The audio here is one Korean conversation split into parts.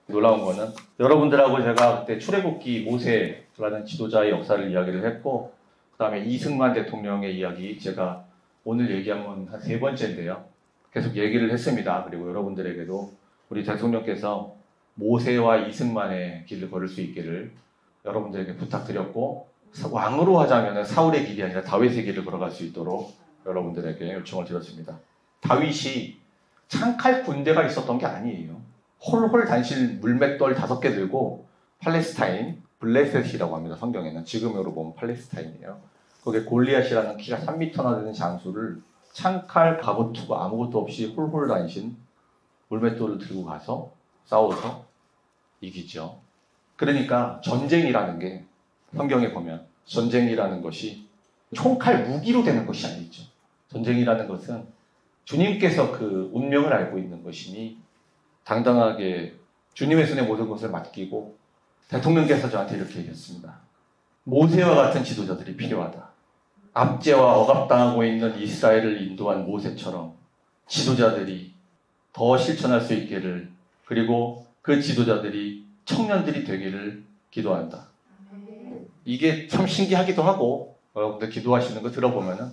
놀라운 거는 여러분들하고 제가 그때 출애굽기 모세라는 지도자의 역사를 이야기를 했고, 그 다음에 이승만 대통령의 이야기 제가 오늘 얘기한 건 한 3번째인데요. 계속 얘기를 했습니다. 그리고 여러분들에게도 우리 대통령께서 모세와 이승만의 길을 걸을 수 있기를 여러분들에게 부탁드렸고, 왕으로 하자면 사울의 길이 아니라 다윗의 길을 걸어갈 수 있도록 여러분들에게 요청을 드렸습니다. 다윗이 창칼 군대가 있었던 게 아니에요. 홀홀 단실 물맷돌 5개 들고 팔레스타인, 블레셋이라고 합니다. 성경에는 지금으로 보면 팔레스타인이에요. 거기에 골리앗이라는 키가 3m나 되는 장수를 창칼, 갑옷투구 아무것도 없이 홀홀 단신 물맷돌을 들고 가서 싸워서 이기죠. 그러니까 전쟁이라는 게 성경에 보면 전쟁이라는 것이 총칼 무기로 되는 것이 아니죠. 전쟁이라는 것은 주님께서 그 운명을 알고 있는 것이니 당당하게 주님의 손에 모든 것을 맡기고, 대통령께서 저한테 이렇게 얘기했습니다. 모세와 같은 지도자들이 필요하다. 압제와 억압당하고 있는 이스라엘을 인도한 모세처럼 지도자들이 더 실천할 수 있기를, 그리고 그 지도자들이 청년들이 되기를 기도한다. 이게 참 신기하기도 하고, 여러분들 기도하시는 거 들어보면은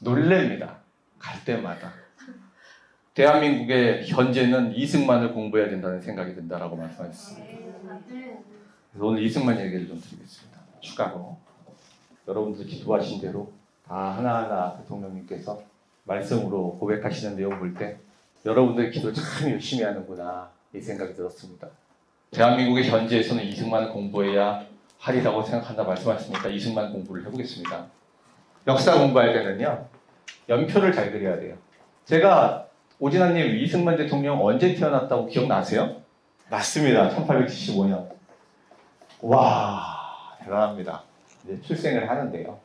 놀랍니다. 갈 때마다. 대한민국의 현재는 이승만을 공부해야 된다는 생각이 든다라고 말씀하셨습니다. 그래서 오늘 이승만 얘기를 좀 드리겠습니다. 추가로 여러분들 기도하신 대로 다 하나하나 대통령님께서 말씀으로 고백하시는 내용 볼 때 여러분들 기도 참 열심히 하는구나 이 생각이 들었습니다. 대한민국의 현재에서는 이승만을 공부해야 하리라고 생각한다 말씀하시니까 이승만 공부를 해보겠습니다. 역사 공부할 때는요, 연표를 잘 그려야 돼요. 제가 오진아님 이승만 대통령 언제 태어났다고 기억나세요? 맞습니다. 1875년. 와, 대단합니다. 이제 출생을 하는데요.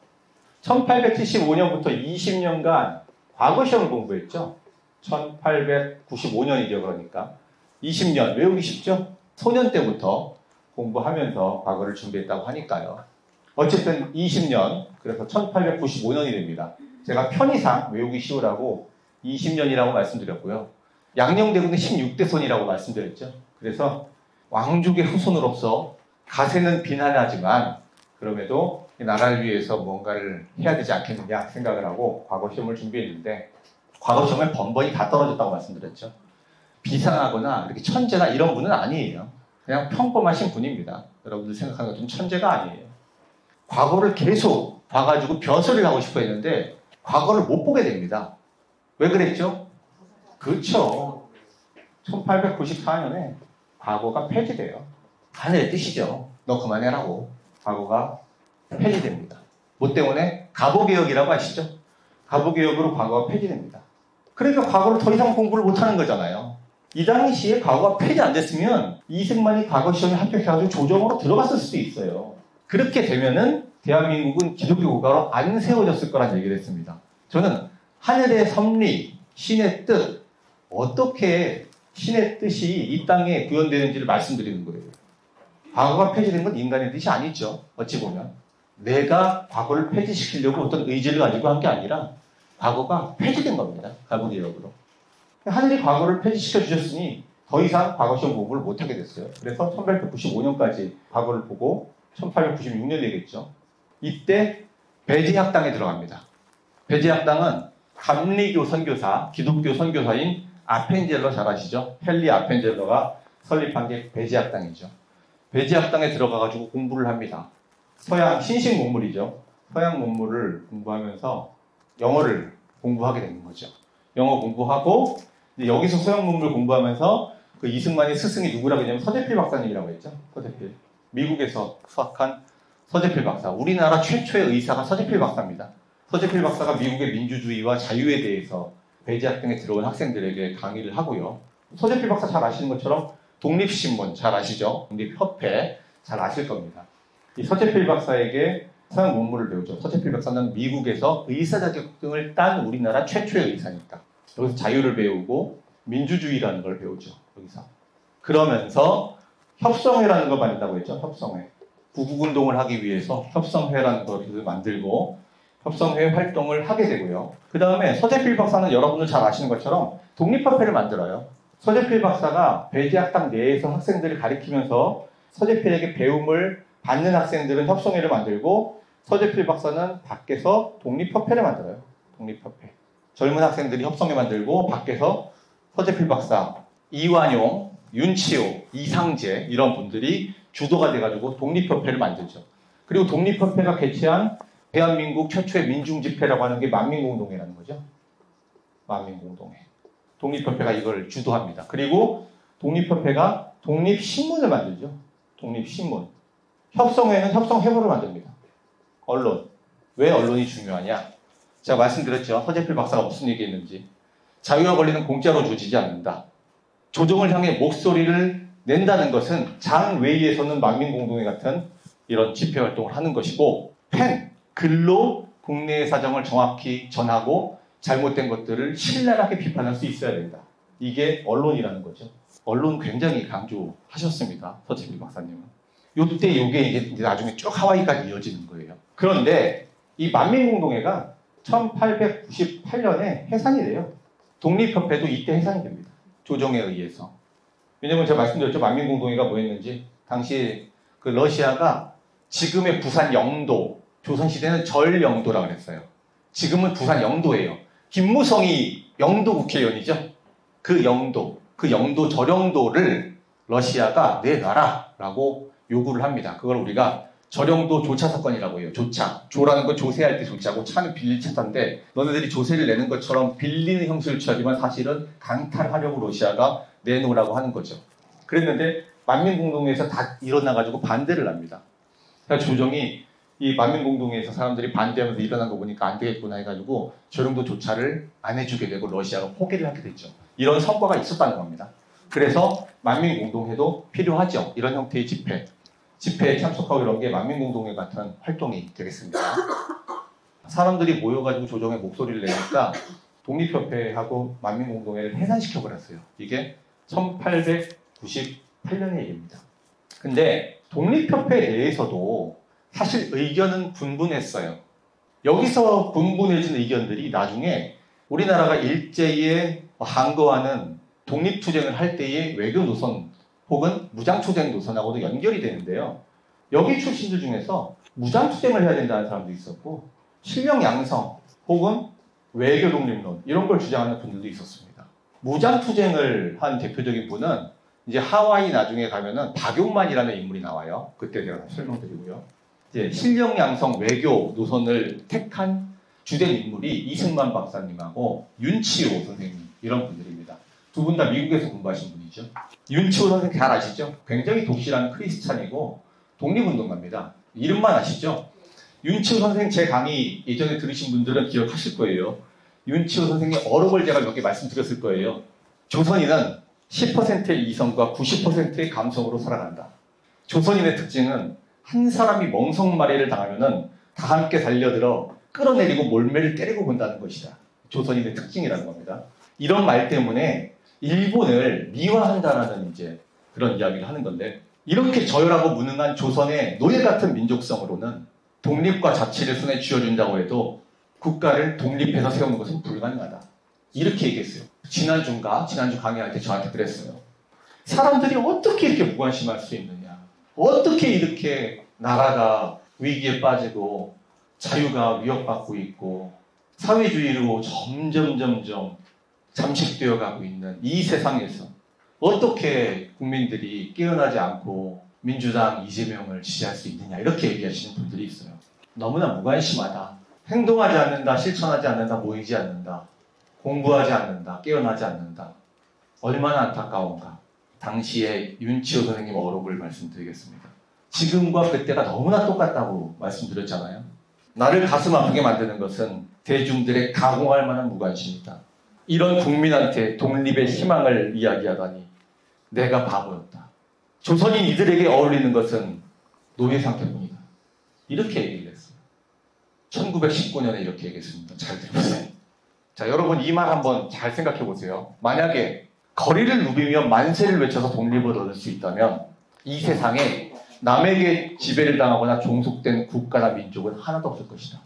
1875년부터 20년간 과거 시험을 공부했죠. 1895년이죠. 그러니까 20년 외우기 쉽죠? 소년 때부터 공부하면서 과거를 준비했다고 하니까요. 어쨌든 20년, 그래서 1895년이 됩니다. 제가 편의상 외우기 쉬우라고 20년이라고 말씀드렸고요. 양녕대군은 16대 손이라고 말씀드렸죠. 그래서 왕족의 후손으로서 가세는 비난하지만 그럼에도 나라를 위해서 뭔가를 해야 되지 않겠느냐 생각을 하고 과거 시험을 준비했는데, 과거 시험에 번번이 다 떨어졌다고 말씀드렸죠. 비상하거나 이렇게 천재나 이런 분은 아니에요. 그냥 평범하신 분입니다. 여러분들 생각하는 것처럼 천재가 아니에요. 과거를 계속 봐가지고 벼슬을 하고 싶어 했는데 과거를 못 보게 됩니다. 왜 그랬죠? 그렇죠. 1894년에 과거가 폐지돼요. 하늘의 뜻이죠. 너 그만해라고. 과거가 폐지됩니다. 뭐 때문에? 가보개혁이라고 아시죠? 가보개혁으로 과거가 폐지됩니다. 그러니까 과거를 더 이상 공부를 못하는 거잖아요. 이 당시에 과거가 폐지 안 됐으면 이승만이 과거 시험에 합격해가지고 조정으로 들어갔을 수도 있어요. 그렇게 되면은 대한민국은 기독교 국가로 안 세워졌을 거란 얘기를 했습니다. 저는 하늘의 섭리, 신의 뜻, 어떻게 신의 뜻이 이 땅에 구현되는지를 말씀드리는 거예요. 과거가 폐지된 건 인간의 뜻이 아니죠. 어찌 보면. 내가 과거를 폐지시키려고 어떤 의지를 가지고 한 게 아니라 과거가 폐지된 겁니다. 가부개혁으로. 하늘이 과거를 폐지시켜 주셨으니 더 이상 과거 시험 공부를 못하게 됐어요. 그래서 1895년까지 과거를 보고 1896년 되겠죠. 이때 배제학당에 들어갑니다. 배제학당은 감리교 선교사, 기독교 선교사인 아펜젤러 잘 아시죠? 헨리 아펜젤러가 설립한 게 배제학당이죠. 배제학당에 들어가가지고 공부를 합니다. 서양 신식 문물이죠. 서양 문물을 공부하면서 영어를 공부하게 되는 거죠. 영어 공부하고 여기서 서양 문물 공부하면서 그 이승만의 스승이 누구라고 했냐면 서재필 박사님이라고 했죠. 서재필. 미국에서 수학한 서재필 박사. 우리나라 최초의 의사가 서재필 박사입니다. 서재필 박사가 미국의 민주주의와 자유에 대해서 배제학당에 들어온 학생들에게 강의를 하고요. 서재필 박사 잘 아시는 것처럼 독립신문 잘 아시죠? 독립협회 잘 아실 겁니다. 이 서재필 박사에게 서양 문물을 배우죠. 서재필 박사는 미국에서 의사 자격증을 딴 우리나라 최초의 의사니까. 여기서 자유를 배우고 민주주의라는 걸 배우죠. 여기서. 그러면서 협성회라는 걸 만든다고 했죠. 협성회. 구국운동을 하기 위해서 협성회라는 것을 만들고 협성회 활동을 하게 되고요. 그 다음에 서재필 박사는 여러분들 잘 아시는 것처럼 독립협회를 만들어요. 서재필 박사가 배제학당 내에서 학생들을 가리키면서 서재필에게 배움을 받는 학생들은 협성회를 만들고 서재필 박사는 밖에서 독립협회를 만들어요. 독립협회. 젊은 학생들이 협성회 만들고 밖에서 서재필 박사, 이완용, 윤치호, 이상재 이런 분들이 주도가 돼가지고 독립협회를 만들죠. 그리고 독립협회가 개최한 대한민국 최초의 민중집회라고 하는 게 만민공동회라는 거죠. 만민공동회. 독립협회가 이걸 주도합니다. 그리고 독립협회가 독립신문을 만들죠. 독립신문. 협성회는 협성회보를 만듭니다. 언론. 왜 언론이 중요하냐? 제가 말씀드렸죠. 서재필 박사가 무슨 얘기했는지. 자유와 권리는 공짜로 주어지지 않는다. 조정을 향해 목소리를 낸다는 것은 장외위에서는 만민공동회 같은 이런 집회활동을 하는 것이고 펜, 글로 국내의 사정을 정확히 전하고 잘못된 것들을 신랄하게 비판할 수 있어야 된다. 이게 언론이라는 거죠. 언론 굉장히 강조하셨습니다. 서재필 박사님은. 요때 요게 이제 나중에 쭉 하와이까지 이어지는 거예요. 그런데 이 만민공동회가 1898년에 해산이 돼요. 독립협회도 이때 해산이 됩니다. 조정에 의해서. 왜냐면 제가 말씀드렸죠. 만민공동회가 뭐였는지. 당시 그 러시아가 지금의 부산 영도, 조선시대는 절영도라고 그랬어요. 지금은 부산 영도예요. 김무성이 영도 국회의원이죠. 그 영도 절영도를 러시아가 내놔라라고 요구를 합니다. 그걸 우리가 절영도 조차 사건이라고 해요. 조차. 조라는 건 조세할 때 조차고 차는 빌릴 차인데 너네들이 조세를 내는 것처럼 빌리는 형식을 취하지만 사실은 강탈하려고 러시아가 내놓으라고 하는 거죠. 그랬는데 만민공동회에서 다 일어나가지고 반대를 합니다. 그러니까 조정이 이 만민공동회에서 사람들이 반대하면서 일어난 거 보니까 안 되겠구나 해가지고 절영도 조차를 안 해주게 되고 러시아가 포기를 하게 됐죠. 이런 성과가 있었다는 겁니다. 그래서 만민공동회도 필요하죠. 이런 형태의 집회에 참석하고 이런 게 만민공동회 같은 활동이 되겠습니다. 사람들이 모여가지고 조정의 목소리를 내니까 독립협회하고 만민공동회를 해산시켜버렸어요. 이게 1898년의 일입니다. 근데 독립협회 내에서도 사실 의견은 분분했어요. 여기서 분분해진 의견들이 나중에 우리나라가 일제에 항거하는 독립투쟁을 할 때의 외교 노선 혹은 무장투쟁 노선하고도 연결이 되는데요. 여기 출신들 중에서 무장투쟁을 해야 된다는 사람도 있었고 실력 양성 혹은 외교 독립론 이런 걸 주장하는 분들도 있었습니다. 무장투쟁을 한 대표적인 분은 이제 하와이 나중에 가면은 박용만이라는 인물이 나와요. 그때 제가 설명드리고요. 이제 실력 양성 외교 노선을 택한 주된 인물이 이승만 박사님하고 윤치호 선생님 이런 분들입니다. 두 분 다 미국에서 공부하신 분이죠. 윤치호 선생님 잘 아시죠? 굉장히 독실한 크리스찬이고 독립운동가입니다. 이름만 아시죠? 윤치호 선생님 제 강의 예전에 들으신 분들은 기억하실 거예요. 윤치호 선생님 어록을 제가 몇 개 말씀드렸을 거예요. 조선인은 10%의 이성과 90%의 감성으로 살아간다. 조선인의 특징은 한 사람이 멍석마리를 당하면은 다 함께 달려들어 끌어내리고 몰매를 때리고 본다는 것이다. 조선인의 특징이라는 겁니다. 이런 말 때문에 일본을 미화한다라는 이제 그런 이야기를 하는 건데 이렇게 저열하고 무능한 조선의 노예 같은 민족성으로는 독립과 자치를 손에 쥐어준다고 해도 국가를 독립해서 세우는 것은 불가능하다. 이렇게 얘기했어요. 지난주 강의할 때 저한테 그랬어요. 사람들이 어떻게 이렇게 무관심할 수 있느냐. 어떻게 이렇게 나라가 위기에 빠지고 자유가 위협받고 있고 사회주의로 점점 잠식되어 가고 있는 이 세상에서 어떻게 국민들이 깨어나지 않고 민주당 이재명을 지지할 수 있느냐 이렇게 얘기하시는 분들이 있어요. 너무나 무관심하다. 행동하지 않는다. 실천하지 않는다. 모이지 않는다. 공부하지 않는다. 깨어나지 않는다. 얼마나 안타까운가. 당시에 윤치호 선생님 어록을 말씀드리겠습니다. 지금과 그때가 너무나 똑같다고 말씀드렸잖아요. 나를 가슴 아프게 만드는 것은 대중들의 가공할 만한 무관심이다. 이런 국민한테 독립의 희망을 이야기하다니 내가 바보였다. 조선인 이들에게 어울리는 것은 노예 상태뿐이다. 이렇게 얘기를 했어요. 1919년에 이렇게 얘기했습니다. 잘 들으세요. 자, 여러분 이 말 한번 잘 생각해 보세요. 만약에 거리를 누비며 만세를 외쳐서 독립을 얻을 수 있다면 이 세상에 남에게 지배를 당하거나 종속된 국가나 민족은 하나도 없을 것이다.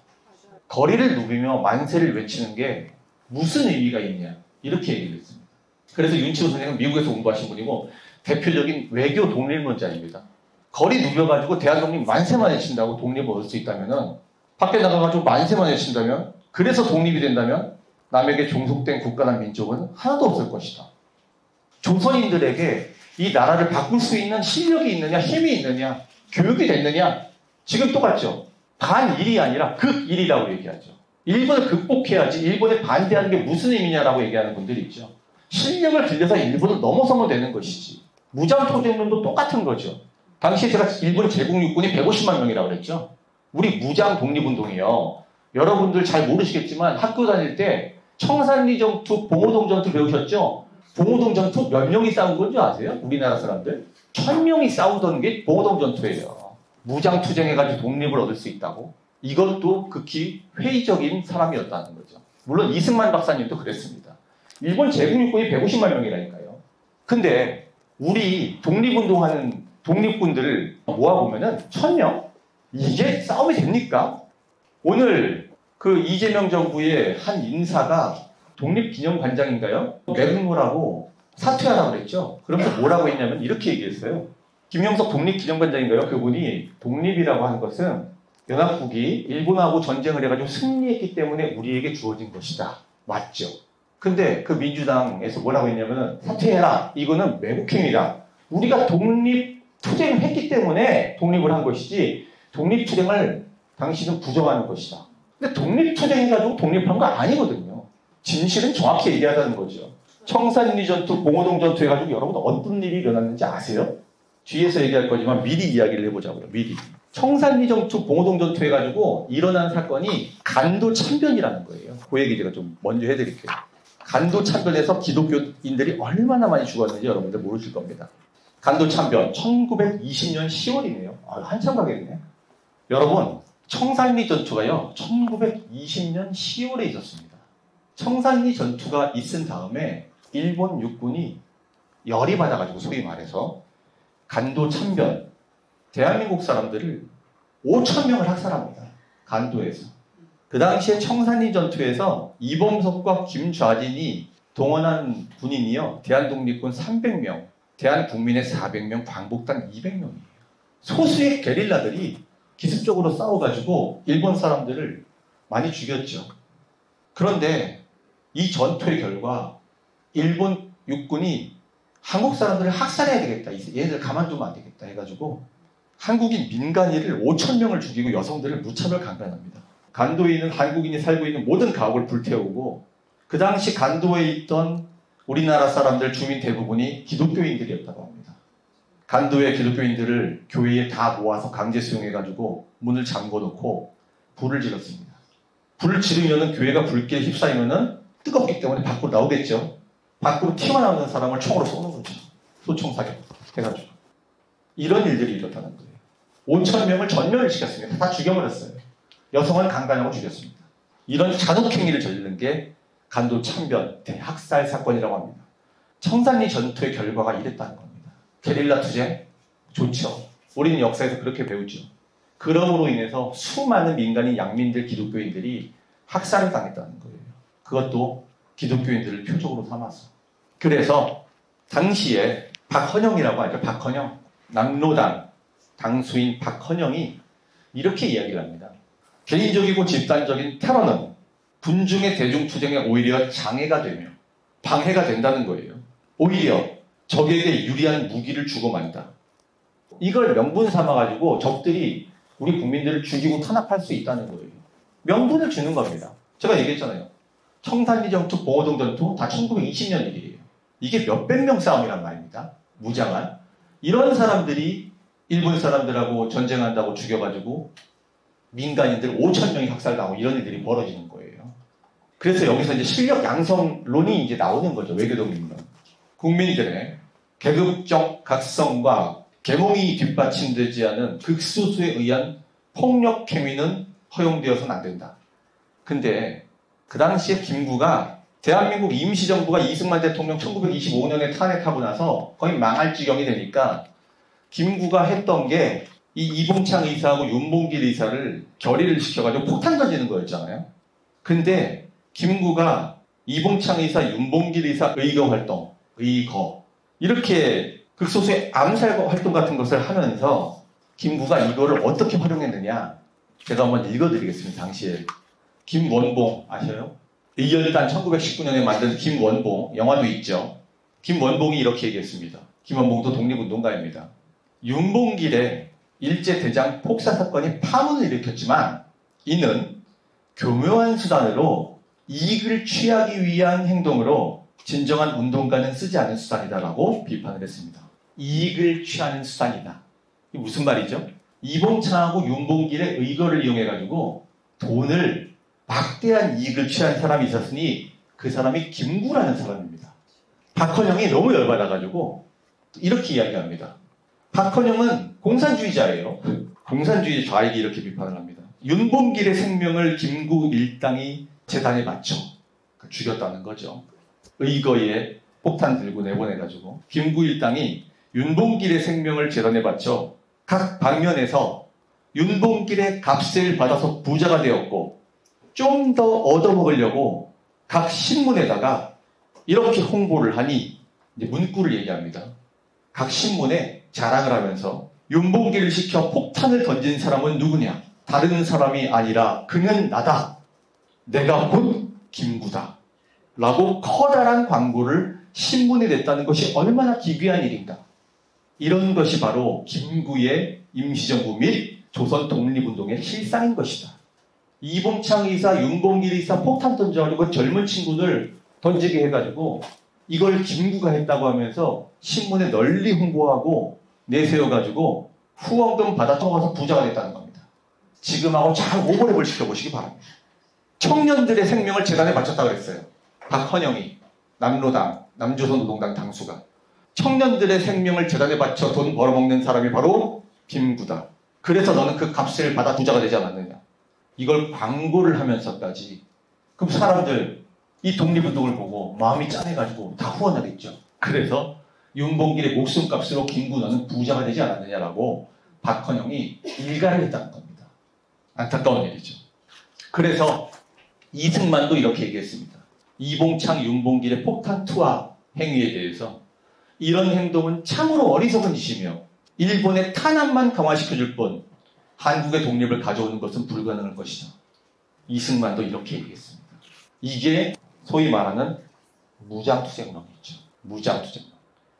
거리를 누비며 만세를 외치는 게 무슨 의미가 있냐 이렇게 얘기를 했습니다. 그래서 윤치호 선생은 미국에서 공부하신 분이고 대표적인 외교 독립론자입니다. 거리 누벼가지고 대한독립 만세만 외친다고 독립을 얻을 수 있다면은 밖에 나가가지고 만세만 외친다면 그래서 독립이 된다면 남에게 종속된 국가나 민족은 하나도 없을 것이다. 조선인들에게 이 나라를 바꿀 수 있는 실력이 있느냐, 힘이 있느냐, 교육이 됐느냐, 지금 똑같죠. 반일이 아니라 극일이라고 얘기하죠. 일본을 극복해야지 일본에 반대하는 게 무슨 의미냐라고 얘기하는 분들이 있죠. 실력을 길러서 일본을 넘어서면 되는 것이지. 무장투쟁론도 똑같은 거죠. 당시에 제가 일본 제국육군이 150만 명이라고 그랬죠. 우리 무장 독립운동이요. 여러분들 잘 모르시겠지만 학교 다닐 때 청산리 전투, 봉오동 전투 배우셨죠? 봉오동 전투 몇 명이 싸운 건 줄 아세요? 우리나라 사람들? 1000명이 싸우던 게 봉오동 전투예요. 무장투쟁해가지고 독립을 얻을 수 있다고? 이것도 극히 회의적인 사람이었다는 거죠. 물론 이승만 박사님도 그랬습니다. 일본 제국육군이 150만 명이라니까요. 근데 우리 독립운동하는 독립군들을 모아보면은 1000명? 이게 싸움이 됩니까? 오늘 그 이재명 정부의 한 인사가 독립기념관장인가요? 외국노라고 사퇴하라고 그랬죠. 그러면서 뭐라고 했냐면 이렇게 얘기했어요. 김영석 독립기념관장인가요? 그분이 독립이라고 하는 것은 연합국이 일본하고 전쟁을 해가지고 승리했기 때문에 우리에게 주어진 것이다. 맞죠? 근데 그 민주당에서 뭐라고 했냐면은 사퇴해라. 이거는 왜곡행위다. 우리가 독립투쟁을 했기 때문에 독립을 한 것이지 독립투쟁을 당신은 부정하는 것이다. 근데 독립투쟁해가지고 독립한 거 아니거든요. 진실은 정확히 얘기하자는 거죠. 청산리 전투, 봉오동 전투 해가지고 여러분 어떤 일이 일어났는지 아세요? 뒤에서 얘기할 거지만 미리 이야기를 해보자고요. 미리. 청산리 전투, 봉오동 전투 해가지고 일어난 사건이 간도 참변이라는 거예요. 그 얘기 제가 좀 먼저 해드릴게요. 간도 참변에서 기독교인들이 얼마나 많이 죽었는지 여러분들 모르실 겁니다. 간도 참변 1920년 10월이네요. 한참 가겠네. 여러분 청산리 전투가요 1920년 10월에 있었습니다. 청산리 전투가 있은 다음에 일본 육군이 열이 받아가지고 소위 말해서 간도 참변 대한민국 사람들을 5,000명을 학살합니다. 간도에서. 그 당시에 청산리 전투에서 이범석과 김좌진이 동원한 군인이요. 대한독립군 300명, 대한국민의 400명, 광복단 200명이에요. 소수의 게릴라들이 기습적으로 싸워가지고 일본 사람들을 많이 죽였죠. 그런데 이 전투의 결과 일본 육군이 한국 사람들을 학살해야 되겠다. 얘네들 가만두면 안 되겠다 해가지고 한국인 민간인을 5,000명을 죽이고 여성들을 무차별 강간합니다. 간도에 있는 한국인이 살고 있는 모든 가옥을 불태우고 그 당시 간도에 있던 우리나라 사람들 주민 대부분이 기독교인들이었다고 합니다. 간도의 기독교인들을 교회에 다 모아서 강제 수용해가지고 문을 잠궈놓고 불을 질렀습니다. 불을 지르면은 교회가 불길에 휩싸이면은 뜨겁기 때문에 밖으로 나오겠죠. 밖으로 튀어나오는 사람을 총으로 쏘는 거죠. 소총사격 해가지고. 이런 일들이 일어나는 거예요. 5,000명을 전멸을 시켰습니다. 다 죽여버렸어요. 여성을 강간하고 죽였습니다. 이런 잔혹행위를 저지른 게 간도 참변 대학살 사건이라고 합니다. 청산리 전투의 결과가 이랬다는 겁니다. 게릴라 투쟁? 좋죠. 우리는 역사에서 그렇게 배우죠. 그럼으로 인해서 수많은 민간인 양민들 기독교인들이 학살을 당했다는 거예요. 그것도 기독교인들을 표적으로 삼아서. 그래서 당시에 박헌영이라고 하죠. 박헌영. 남로당 당수인 박헌영이 이렇게 이야기를 합니다. 개인적이고 집단적인 테러는 군중의 대중투쟁에 오히려 장애가 되며 방해가 된다는 거예요. 오히려 적에게 유리한 무기를 주고 만다. 이걸 명분 삼아가지고 적들이 우리 국민들을 죽이고 탄압할 수 있다는 거예요. 명분을 주는 겁니다. 제가 얘기했잖아요. 청산리 전투, 봉오동 전투 다 1920년 일이에요. 이게 몇백 명 싸움이란 말입니다. 무장한. 이런 사람들이 일본 사람들하고 전쟁한다고 죽여가지고 민간인들 5,000명이 학살당하고 이런 일들이 벌어지는 거예요. 그래서 여기서 이제 실력 양성론이 이제 나오는 거죠. 외교독립론. 국민들의 계급적 각성과 계몽이 뒷받침되지 않은 극소수에 의한 폭력 행위는 허용되어서는 안 된다. 근데 그 당시에 김구가 대한민국 임시정부가 이승만 대통령 1925년에 탄핵하고 나서 거의 망할 지경이 되니까 김구가 했던 게 이 이봉창 의사하고 윤봉길 의사를 결의를 시켜가지고 폭탄 던지는 거였잖아요. 근데 김구가 이봉창 의사, 윤봉길 의사 의거 활동 의거 이렇게 극소수의 암살 활동 같은 것을 하면서 김구가 이거를 어떻게 활용했느냐 제가 한번 읽어드리겠습니다. 당시에 김원봉 아셔요? 의열단 1919년에 만든 김원봉 영화도 있죠. 김원봉이 이렇게 얘기했습니다. 김원봉도 독립운동가입니다. 윤봉길의 일제대장 폭사 사건이 파문을 일으켰지만 이는 교묘한 수단으로 이익을 취하기 위한 행동으로 진정한 운동가는 쓰지 않은 수단이다라고 비판을 했습니다. 이익을 취하는 수단이다. 이게 무슨 말이죠? 이봉창하고 윤봉길의 의거를 이용해가지고 돈을 막대한 이익을 취한 사람이 있었으니 그 사람이 김구라는 사람입니다. 박헌영이 너무 열받아가지고 이렇게 이야기합니다. 박헌영은 공산주의자예요. 공산주의 좌익이 이렇게 비판을 합니다. 윤봉길의 생명을 김구 일당이 재단에 바쳐 죽였다는 거죠. 의거에 폭탄 들고 내보내가지고 김구 일당이 윤봉길의 생명을 재단에 바쳐 각 방면에서 윤봉길의 값을 받아서 부자가 되었고 좀 더 얻어먹으려고 각 신문에다가 이렇게 홍보를 하니 이제 문구를 얘기합니다. 각 신문에 자랑을 하면서 윤봉길을 시켜 폭탄을 던진 사람은 누구냐? 다른 사람이 아니라 그는 나다. 내가 곧 김구다. 라고 커다란 광고를 신문에 냈다는 것이 얼마나 기괴한 일인가. 이런 것이 바로 김구의 임시정부 및 조선 독립운동의 실상인 것이다. 이봉창 의사, 윤봉길 의사 폭탄 던져가지고 젊은 친구들 던지게 해가지고 이걸 김구가 했다고 하면서 신문에 널리 홍보하고 내세워가지고 후원금 받아 적어서 부자가 됐다는 겁니다. 지금하고 잘 오버랩을 시켜보시기 바랍니다. 청년들의 생명을 재단에 바쳤다고 그랬어요. 박헌영이 남로당, 남조선노동당 당수가 청년들의 생명을 재단에 바쳐 돈 벌어먹는 사람이 바로 김구다. 그래서 너는 그 값을 받아 부자가 되지 않았느냐. 이걸 광고를 하면서까지 그럼 사람들 이 독립운동을 보고 마음이 짠해가지고 다 후원하겠죠. 그래서 윤봉길의 목숨값으로 김구 너는 부자가 되지 않았느냐라고 박헌영이 일가를 했다는 겁니다. 안타까운 일이죠. 그래서 이승만도 이렇게 얘기했습니다. 이봉창, 윤봉길의 폭탄 투하 행위에 대해서 이런 행동은 참으로 어리석은 짓이며 일본의 탄압만 강화시켜줄 뿐 한국의 독립을 가져오는 것은 불가능할 것이다. 이승만도 이렇게 얘기했습니다. 이게 소위 말하는 무장투쟁론이죠. 무장투쟁론.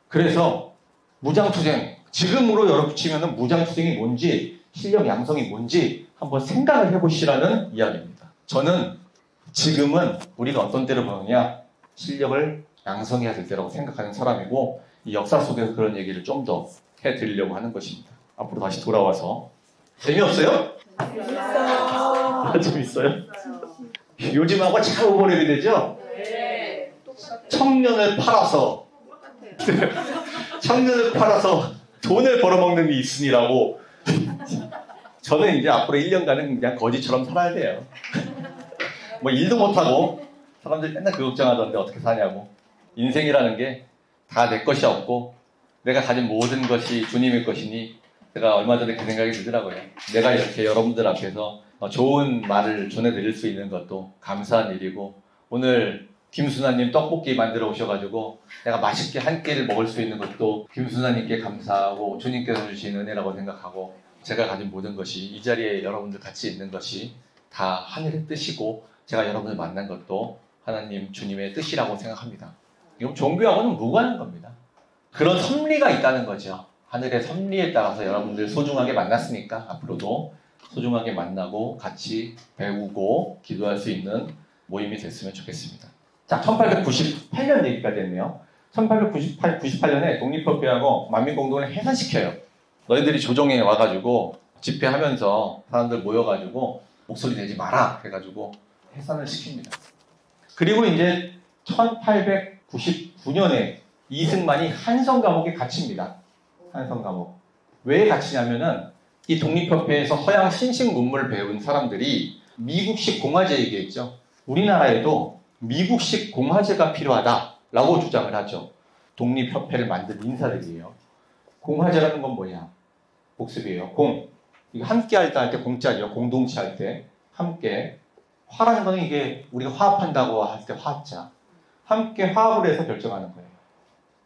그래서 무장투쟁, 지금으로 열어붙이면 무장투쟁이 뭔지 실력 양성이 뭔지 한번 생각을 해보시라는 이야기입니다. 저는 지금은 우리가 어떤 때를 보느냐 실력을 양성해야 될 때라고 생각하는 사람이고 이 역사 속에서 그런 얘기를 좀 더 해드리려고 하는 것입니다. 앞으로 다시 돌아와서 재미없어요? 재밌어요. 재밌어요? 요즘하고 잘 오버랩이 되죠? 네. 청년을 팔아서 청년을 팔아서 돈을 벌어먹는 게 있으니라고 저는 이제 앞으로 1년간은 그냥 거지처럼 살아야 돼요. 뭐 일도 못하고 사람들이 맨날 그 걱정하던데 어떻게 사냐고. 인생이라는 게 다 내 것이 없고 내가 가진 모든 것이 주님의 것이니 제가 얼마 전에 그 생각이 들더라고요. 내가 이렇게 여러분들 앞에서 좋은 말을 전해드릴 수 있는 것도 감사한 일이고 오늘 김순아님 떡볶이 만들어 오셔가지고 내가 맛있게 한 끼를 먹을 수 있는 것도 김순아님께 감사하고 주님께서 주신 은혜라고 생각하고 제가 가진 모든 것이 이 자리에 여러분들 같이 있는 것이 다 하늘의 뜻이고 제가 여러분을 만난 것도 하나님 주님의 뜻이라고 생각합니다. 이건 종교하고는 무관한 겁니다. 그런 섭리가 있다는 거죠. 하늘의 섭리에 따라서 여러분들 소중하게 만났으니까 앞으로도 소중하게 만나고 같이 배우고 기도할 수 있는 모임이 됐으면 좋겠습니다. 자, 1898년 얘기까지 했네요. 1898년에 독립협회하고 만민공동을 해산시켜요. 너희들이 조정에 와가지고 집회하면서 사람들 모여가지고 목소리 내지 마라 해가지고 해산을 시킵니다. 그리고 이제 1899년에 이승만이 한성 감옥에 갇힙니다. 한성 감옥. 왜 갇히냐면은 이 독립협회에서 서양 신식 문물을 배운 사람들이 미국식 공화제 얘기했죠. 우리나라에도 미국식 공화제가 필요하다라고 주장을 하죠. 독립협회를 만든 인사들이에요. 공화제라는 건 뭐냐? 복습이에요. 공. 이거 함께 할 때 공짜죠. 공동체 할 때. 함께. 화라는 거는 이게 우리가 화합한다고 할 때 화자. 함께 화합을 해서 결정하는 거예요.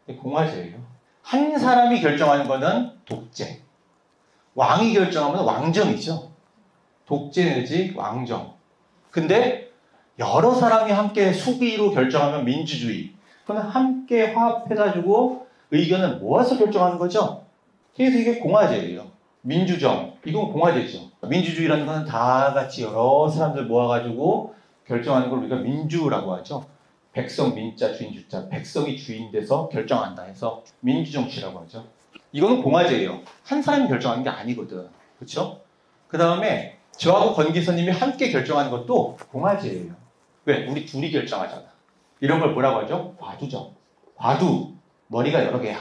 공화제예요. 한 사람이 결정하는 거는 독재. 왕이 결정하면 왕정이죠. 독재 내지 왕정. 근데 여러 사람이 함께 수기로 결정하면 민주주의. 그건 함께 화합해가지고 의견을 모아서 결정하는 거죠. 그래서 이게 공화제예요. 민주정. 이건 공화제죠. 민주주의라는 건 다 같이 여러 사람들 모아가지고 결정하는 걸 우리가 민주라고 하죠. 백성, 민자, 주인, 주자. 백성이 주인 돼서 결정한다 해서 민주정치라고 하죠. 이거는 공화제예요. 한 사람이 결정하는 게 아니거든. 그렇죠? 그 다음에 저하고 권 기사님이 함께 결정하는 것도 공화제예요. 왜? 우리 둘이 결정하잖아. 이런 걸 뭐라고 하죠? 과두정. 과두. 머리가 여러 개야.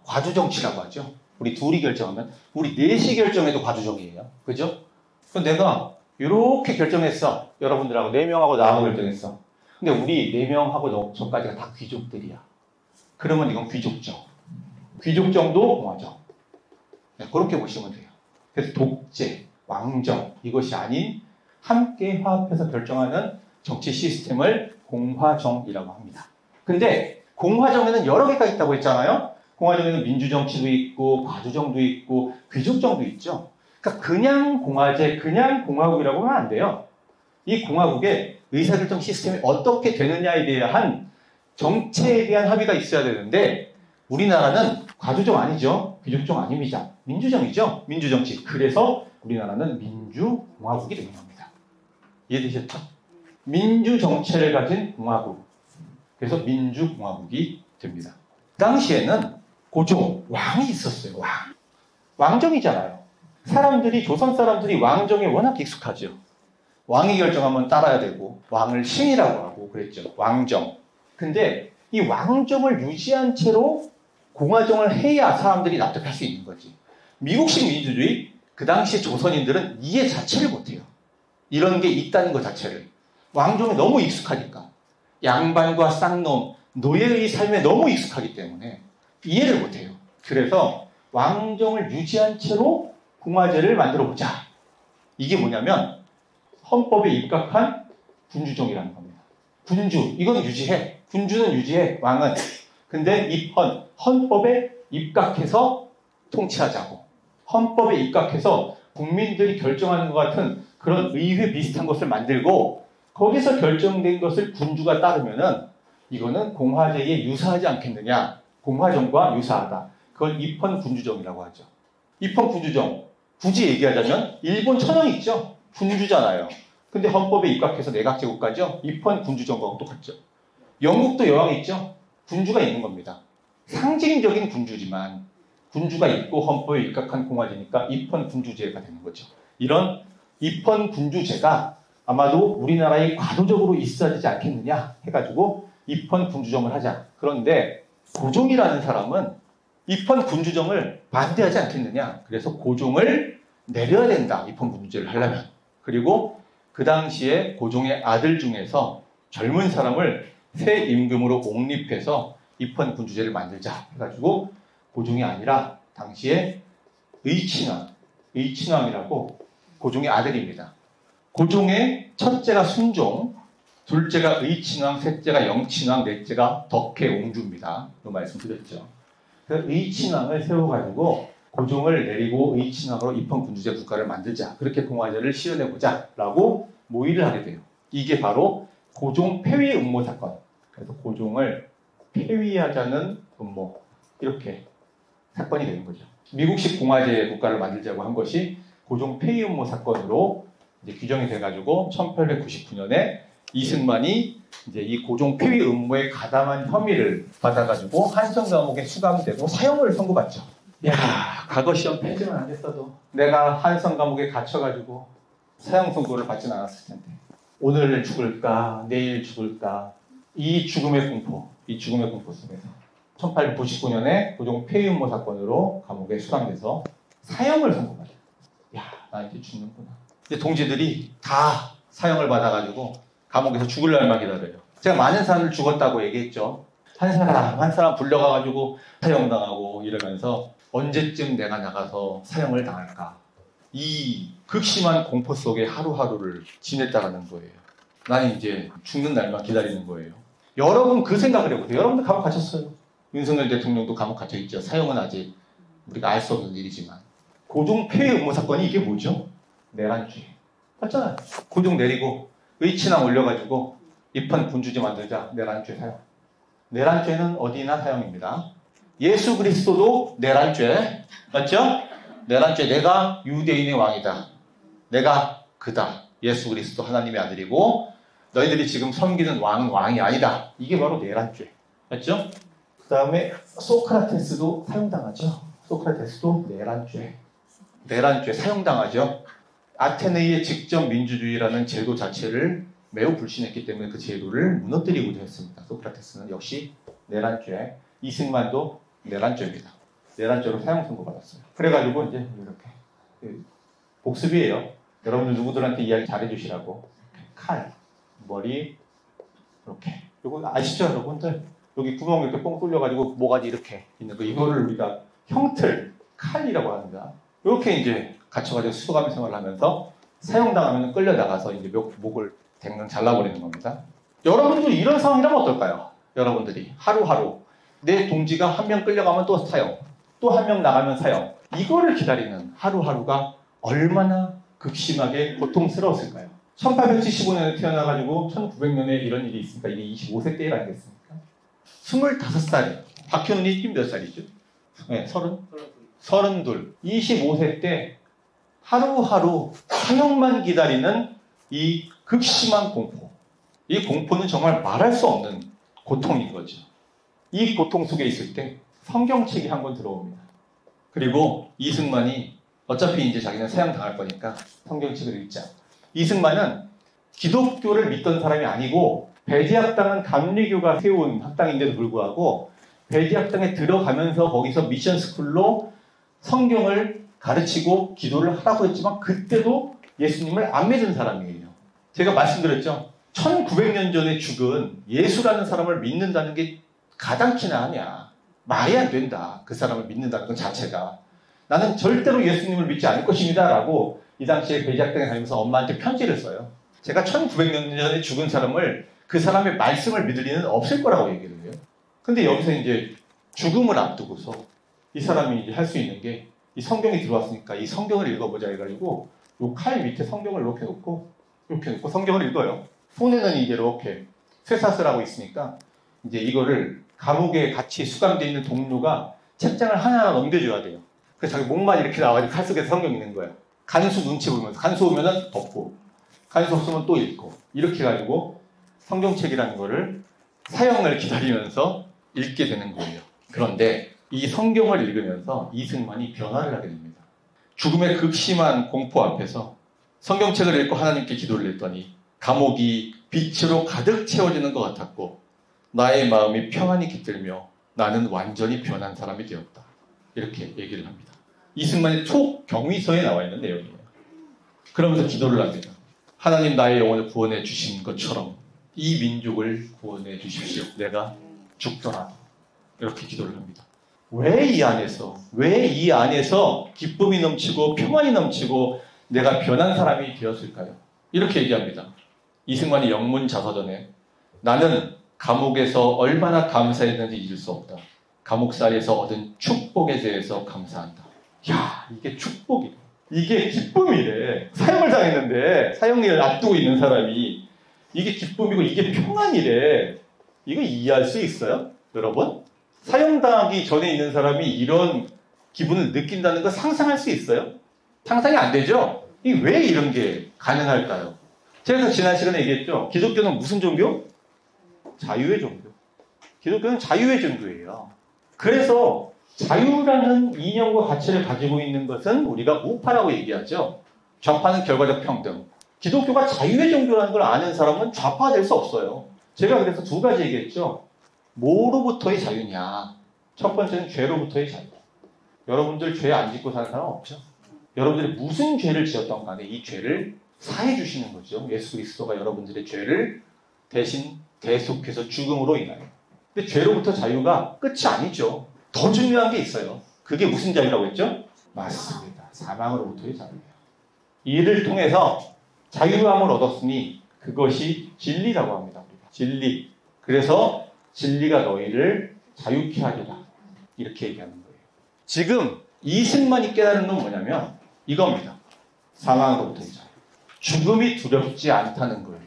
과두정치라고 하죠. 우리 둘이 결정하면 우리 넷이 결정해도 과두정이에요. 그죠? 그럼 내가 이렇게 결정했어. 여러분들하고 4명하고 나하고 결정했어. 근데 우리 4명하고 저까지가 다 귀족들이야. 그러면 이건 귀족정. 귀족정도 공화정. 네, 그렇게 보시면 돼요. 그래서 독재, 왕정 이것이 아닌 함께 화합해서 결정하는 정치 시스템을 공화정이라고 합니다. 근데 공화정에는 여러 개가 있다고 했잖아요. 공화정에는 민주정치도 있고 과두정도 있고 귀족정도 있죠. 그러니까 그냥 공화제, 그냥 공화국이라고 하면 안 돼요. 이 공화국의 의사결정 시스템이 어떻게 되느냐에 대한 정체에 대한 합의가 있어야 되는데 우리나라는 과두정 아니죠. 귀족정 아닙니다. 민주정이죠. 민주정치. 그래서 우리나라는 민주공화국이 되는 겁니다. 이해되셨죠? 민주정체를 가진 공화국. 그래서 민주공화국이 됩니다. 그 당시에는 고종, 왕이 있었어요. 왕. 왕정이잖아요. 사람들이, 조선 사람들이 왕정에 워낙 익숙하죠. 왕이 결정하면 따라야 되고 왕을 신이라고 하고 그랬죠. 왕정. 근데 이 왕정을 유지한 채로 공화정을 해야 사람들이 납득할 수 있는 거지. 미국식 민주주의, 그 당시 조선인들은 이해 자체를 못해요. 이런 게 있다는 것 자체를. 왕정에 너무 익숙하니까. 양반과 쌍놈, 노예의 삶에 너무 익숙하기 때문에 이해를 못해요. 그래서 왕정을 유지한 채로 공화제를 만들어보자. 이게 뭐냐면 헌법에 입각한 군주정이라는 겁니다. 군주, 이건 유지해. 군주는 유지해. 왕은. 근데 헌법에 입각해서 통치하자고. 헌법에 입각해서 국민들이 결정하는 것 같은 그런 의회 비슷한 것을 만들고 거기서 결정된 것을 군주가 따르면은 이거는 공화제에 유사하지 않겠느냐. 공화정과 유사하다. 그걸 입헌군주정이라고 하죠. 입헌군주정. 굳이 얘기하자면 일본 천황 있죠. 군주잖아요. 근데 헌법에 입각해서 내각제국가죠. 입헌군주정과 똑같죠. 영국도 여왕 있죠. 군주가 있는 겁니다. 상징적인 군주지만 군주가 있고 헌법에 입각한 공화제니까 입헌군주제가 되는 거죠. 이런 입헌군주제가 아마도 우리나라에 과도적으로 있어야 되지 않겠느냐 해가지고 입헌군주정을 하자. 그런데 고종이라는 사람은 입헌군주정을 반대하지 않겠느냐. 그래서 고종을 내려야 된다. 입헌군주제를 하려면. 그리고 그 당시에 고종의 아들 중에서 젊은 사람을 새 임금으로 옹립해서 입헌군주제를 만들자 해가지고 고종이 아니라 당시에 의친왕이라고 고종의 아들입니다. 고종의 첫째가 순종, 둘째가 의친왕, 셋째가 영친왕, 넷째가 덕혜옹주입니다. 그 말씀드렸죠. 그 의친왕을 세워가지고 고종을 내리고 의친왕으로 입헌군주제 국가를 만들자. 그렇게 공화제를 실현해보자. 라고 모의를 하게 돼요. 이게 바로 고종 폐위 음모 사건. 그래서 고종을 폐위하자는 음모. 이렇게 사건이 되는 거죠. 미국식 공화제 국가를 만들자고 한 것이 고종 폐위 음모 사건으로 이제 규정이 돼가지고 1899년에 이승만이 이제 이 고종 폐위 음모에 가담한 혐의를 받아가지고 한성 감옥에 수감되고 사형을 선고받죠. 야, 과거 시험 패지만 안 됐어도 내가 한성 감옥에 갇혀가지고 사형 선고를 받지는 않았을 텐데 오늘 죽을까 내일 죽을까 이 죽음의 공포 속에서 1899년에 고종 폐위 음모 사건으로 감옥에 수감돼서 사형을 선고받아요. 야, 나 이제 죽는구나. 근데 동지들이 다 사형을 받아가지고 감옥에서 죽을 날만 기다려요. 제가 많은 사람을 죽었다고 얘기했죠. 한 사람 불려가가지고 사형당하고 이러면서 언제쯤 내가 나가서 사형을 당할까. 이 극심한 공포 속에 하루하루를 지냈다라는 거예요. 나는 이제 죽는 날만 기다리는 거예요. 여러분 그 생각을 해보세요. 여러분들 감옥 갇혔어요. 윤석열 대통령도 감옥 갇혀 있죠. 사형은 아직 우리가 알 수 없는 일이지만. 고종 폐위 음모 사건이 이게 뭐죠? 내란죄. 맞잖아요. 고종 내리고 의친왕 올려가지고 입헌 군주제 만들자. 내란죄 사형. 내란죄는 어디나 사형입니다. 예수 그리스도도 내란죄. 맞죠? 내란죄. 내가 유대인의 왕이다. 내가 그다. 예수 그리스도 하나님의 아들이고 너희들이 지금 섬기는 왕이 아니다. 이게 바로 내란죄. 맞죠? 그 다음에 소크라테스도 사형당하죠. 소크라테스도 내란죄 사형당하죠. 아테네의 직접 민주주의라는 제도 자체를 매우 불신했기 때문에 그 제도를 무너뜨리고자 했습니다. 소크라테스는 역시 내란죄. 이승만도 내란죄입니다. 내란죄로 사형 선고받았어요. 그래가지고 이제 이렇게 복습이에요. 여러분들 누구들한테 이야기 잘해주시라고. 칼, 머리 이렇게. 이거 아시죠, 여러분들? 여기 구멍 이렇게 뻥 뚫려가지고 모가지 이렇게 있는 거. 이거를 우리가 형틀, 칼이라고 합니다. 이렇게 이제 갇혀가지고 수도감 생활을 하면서 사형당하면 끌려나가서 이제 목을 댕강 잘라버리는 겁니다. 여러분들이 이런 상황이라면 어떨까요? 여러분들이 하루하루 내 동지가 한 명 끌려가면 또 사형, 또 한 명 나가면 사형. 이거를 기다리는 하루하루가 얼마나 극심하게 고통스러웠을까요? 1875년에 태어나가지고 1900년에 이런 일이 있으니까 이게 25세 때 일 아니겠습니까? 25살이에요. 박현훈이 지금 몇 살이죠? 네, 32. 25세 때 하루하루 사형만 기다리는 이 극심한 공포. 이 공포는 정말 말할 수 없는 고통인 거죠. 이 고통 속에 있을 때 성경책이 한 권 들어옵니다. 그리고 이승만이 어차피 이제 자기는 사형 당할 거니까 성경책을 읽자. 이승만은 기독교를 믿던 사람이 아니고 배제학당은 감리교가 세운 학당인데도 불구하고 배제학당에 들어가면서 거기서 미션 스쿨로 성경을 가르치고 기도를 하라고 했지만 그때도 예수님을 안 믿은 사람이에요. 제가 말씀드렸죠. 1900년 전에 죽은 예수라는 사람을 믿는다는 게 가당키나 하냐. 말이 안 된다. 그 사람을 믿는다는 것 자체가. 나는 절대로 예수님을 믿지 않을 것입니다. 라고 이 당시에 배제학당에 다니면서 엄마한테 편지를 써요. 제가 1900년 전에 죽은 사람을 그 사람의 말씀을 믿을 리는 없을 거라고 얘기를 해요. 근데 여기서 이제 죽음을 앞두고서 이 사람이 이제 할 수 있는 게 이 성경이 들어왔으니까 이 성경을 읽어보자 해가지고 요 칼 밑에 성경을 이렇게 놓고 성경을 읽어요. 손에는 이제 이렇게 쇠사슬 하고 있으니까 이제 이거를 감옥에 같이 수감되어 있는 동료가 책장을 하나하나 넘겨줘야 돼요. 그래서 자기 목만 이렇게 나와가지고 칼 속에서 성경 읽는 거예요. 간수 눈치 보면서. 간수 오면은 덮고, 간수 없으면 또 읽고. 이렇게 해가지고 성경책이라는 거를 사형을 기다리면서 읽게 되는 거예요. 그런데 이 성경을 읽으면서 이승만이 변화를 하게 됩니다. 죽음의 극심한 공포 앞에서 성경책을 읽고 하나님께 기도를 했더니 감옥이 빛으로 가득 채워지는 것 같았고 나의 마음이 평안히 깃들며 나는 완전히 변한 사람이 되었다. 이렇게 얘기를 합니다. 이승만의 초경위서에 나와 있는 내용이에요. 그러면서 기도를 합니다. 하나님 나의 영혼을 구원해 주신 것처럼 이 민족을 구원해 주십시오. 내가 죽더라도. 이렇게 기도를 합니다. 왜 이 안에서 기쁨이 넘치고 평안이 넘치고 내가 변한 사람이 되었을까요? 이렇게 얘기합니다. 이승만이 영문자서전에 나는 감옥에서 얼마나 감사했는지 잊을 수 없다. 감옥살이에서 얻은 축복에 대해서 감사한다. 야, 이게 축복이래. 이게 기쁨이래. 사형을 당했는데 사형을 앞두고 있는 사람이 이게 기쁨이고 이게 평안이래. 이거 이해할 수 있어요? 여러분? 사형당하기 전에 있는 사람이 이런 기분을 느낀다는 거 상상할 수 있어요? 상상이 안 되죠? 왜 이런 게 가능할까요? 제가 지난 시간에 얘기했죠. 기독교는 무슨 종교? 자유의 종교. 기독교는 자유의 종교예요. 그래서 자유라는 이념과 가치를 가지고 있는 것은 우리가 우파라고 얘기하죠. 좌파는 결과적 평등. 기독교가 자유의 종교라는 걸 아는 사람은 좌파가 될 수 없어요. 제가 그래서 두 가지 얘기했죠. 뭐로부터의 자유냐. 첫 번째는 죄로부터의 자유. 여러분들 죄 안 짓고 사는 사람 없죠? 여러분들이 무슨 죄를 지었던 간에 이 죄를 사해 주시는 거죠. 예수 그리스도가 여러분들의 죄를 대신 대속해서 죽음으로 인하여. 근데 죄로부터 자유가 끝이 아니죠. 더 중요한 게 있어요. 그게 무슨 자유라고 했죠? 맞습니다. 사망으로부터의 자유예요. 이를 통해서 자유함을 얻었으니 그것이 진리라고 합니다. 우리가. 진리. 그래서 진리가 너희를 자유케 하리라. 이렇게 얘기하는 거예요. 지금 이승만이 깨달은 건 뭐냐면 이겁니다. 사망으로부터의 자유. 죽음이 두렵지 않다는 거예요.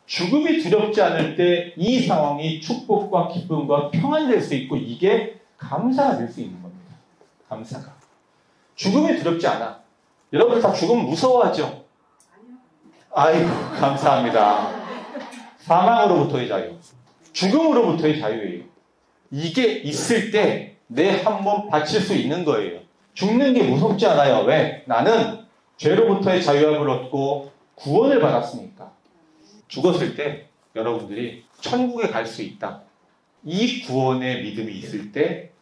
죽음이 두렵지 않을 때 이 상황이 축복과 기쁨과 평안이 될 수 있고 이게 감사가 될 수 있는 겁니다. 감사가. 죽음이 두렵지 않아. 여러분 다 죽음 무서워하죠? 아이고 감사합니다. 사망으로부터의 자유. 죽음으로부터의 자유예요. 이게 있을 때 내 한 몸 바칠 수 있는 거예요. 죽는 게 무섭지 않아요. 왜? 나는 죄로부터의 자유함을 얻고 구원을 받았으니까. 죽었을 때 여러분들이 천국에 갈 수 있다. 이 구원의 믿음이 있을 때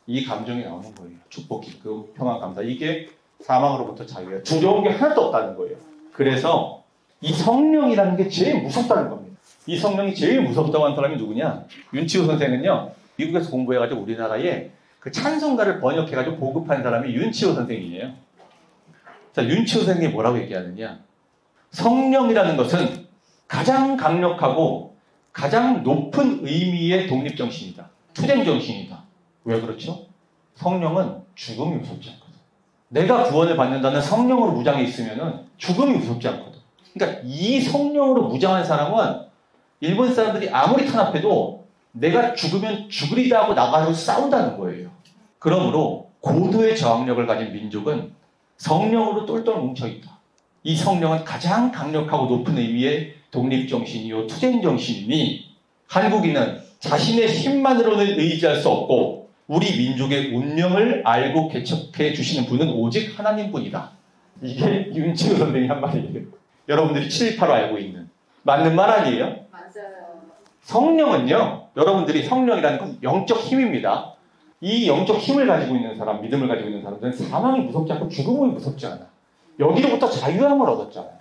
이 감정이 나오는 거예요. 축복, 기쁨, 평안, 감사. 이게 사망으로부터 자유예요. 두려운 게 하나도 없다는 거예요. 그래서 이 성령이라는 게 제일 무섭다는 겁니다. 이 성령이 제일 무섭다고 하는 사람이 누구냐? 윤치호 선생은요. 미국에서 공부해가지고 우리나라에 그 찬송가를 번역해가지고 보급한 사람이 윤치호 선생이에요. 자, 윤치호 선생이 뭐라고 얘기하느냐? 성령이라는 것은 가장 강력하고 가장 높은 의미의 독립정신이다. 투쟁정신이다. 왜 그렇죠? 성령은 죽음이 무섭지 않거든. 내가 구원을 받는다는 성령으로 무장해 있으면 죽음이 무섭지 않거든. 그러니까 이 성령으로 무장한 사람은 일본 사람들이 아무리 탄압해도 내가 죽으면 죽으리다 하고 나가서 싸운다는 거예요. 그러므로 고도의 저항력을 가진 민족은 성령으로 똘똘 뭉쳐있다. 이 성령은 가장 강력하고 높은 의미의 독립정신이요 투쟁정신이니 한국인은 자신의 힘만으로는 의지할 수 없고 우리 민족의 운명을 알고 개척해 주시는 분은 오직 하나님뿐이다. 이게 윤치호 선생이 한 말이에요. 여러분들이 7.18로 알고 있는 맞는 말 아니에요? 맞아요. 성령은요. 여러분들이 성령이라는 건 영적 힘입니다. 이 영적 힘을 가지고 있는 사람, 믿음을 가지고 있는 사람들은 사망이 무섭지 않고 죽음이 무섭지 않아. 여기로부터 자유함을 얻었잖아요.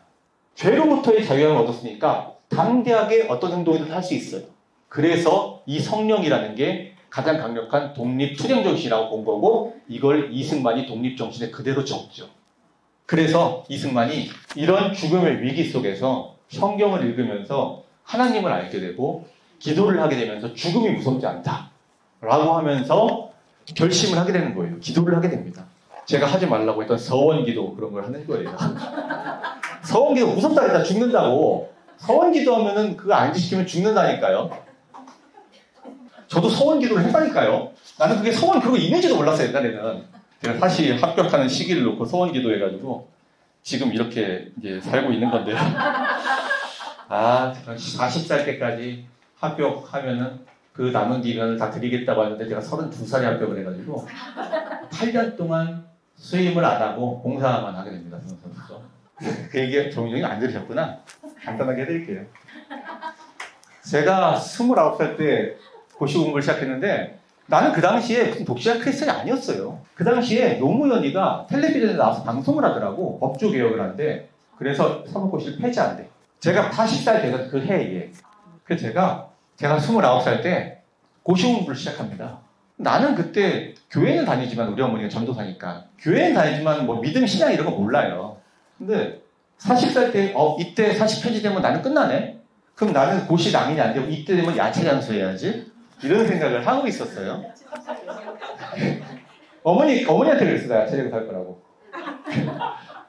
죄로부터의 자유함을 얻었으니까 담대하게 어떤 행동이든 할 수 있어요. 그래서 이 성령이라는 게 가장 강력한 독립 투쟁정신이라고 본 거고 이걸 이승만이 독립정신에 그대로 적죠. 그래서 이승만이 이런 죽음의 위기 속에서 성경을 읽으면서 하나님을 알게 되고 기도를 하게 되면서 죽음이 무섭지 않다 라고 하면서 결심을 하게 되는 거예요. 기도를 하게 됩니다. 제가 하지 말라고 했던 서원기도 그런 걸 하는 거예요. 서원기도 무섭다 했다 죽는다고. 서원기도 하면은 그거 안 지키면 죽는다니까요. 저도 서원기도를 했다니까요. 나는 그게 서원 그거 있는지도 몰랐어요. 옛날에는. 제가 사실 합격하는 시기를 놓고 서원기도 해가지고 지금 이렇게 이제 살고 있는 건데요. 40살 때까지 합격하면은 그 남은 기간을 다 드리겠다고 하는데 제가 32살에 합격을 해가지고 8년 동안 수임을 안 하고 봉사만 하게 됩니다. 그 얘기 정용이 안 들으셨구나. 간단하게 해드릴게요. 제가 29살 때 고시 공부를 시작했는데 나는 그 당시에 무슨 독실한 크리스천이 아니었어요. 그 당시에 노무현이가 텔레비전에 나와서 방송을 하더라고. 법조 개혁을 하는데 그래서 사법고시를 폐지한대. 제가 40살 되던 그 해에 그래서 제가 29살 때 고시 공부를 시작합니다. 나는 그때 교회는 다니지만 우리 어머니가 전도사니까 교회는 다니지만 뭐 믿음 신앙 이런 거 몰라요. 근데 40살 때 이때 40 폐지되면 나는 끝나네. 그럼 나는 고시 낭인이 안 되고 이때 되면 야채 장수해야지. 이런 생각을 하고 있었어요. 어머니한테 그랬어요. 야채 장수 할 거라고.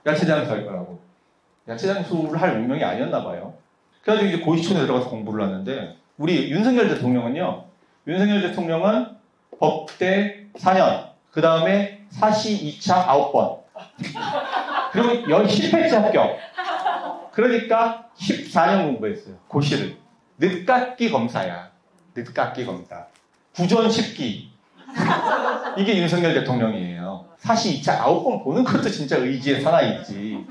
야채 장수 할 거라고. 야채 장수를 할 운명이 아니었나 봐요. 그래가지고 이제 고시촌에 들어가서 공부를 하는데 우리 윤석열 대통령은 법대 4년, 그 다음에 사시 2차 9번, 그리고 실패치 합격. 그러니까 14년 공부했어요. 고시를. 늦깎이 검사야. 늦깎이 검사. 부전 10기. 이게 윤석열 대통령이에요. 사시 2차 9번 보는 것도 진짜 의지의 사나이지.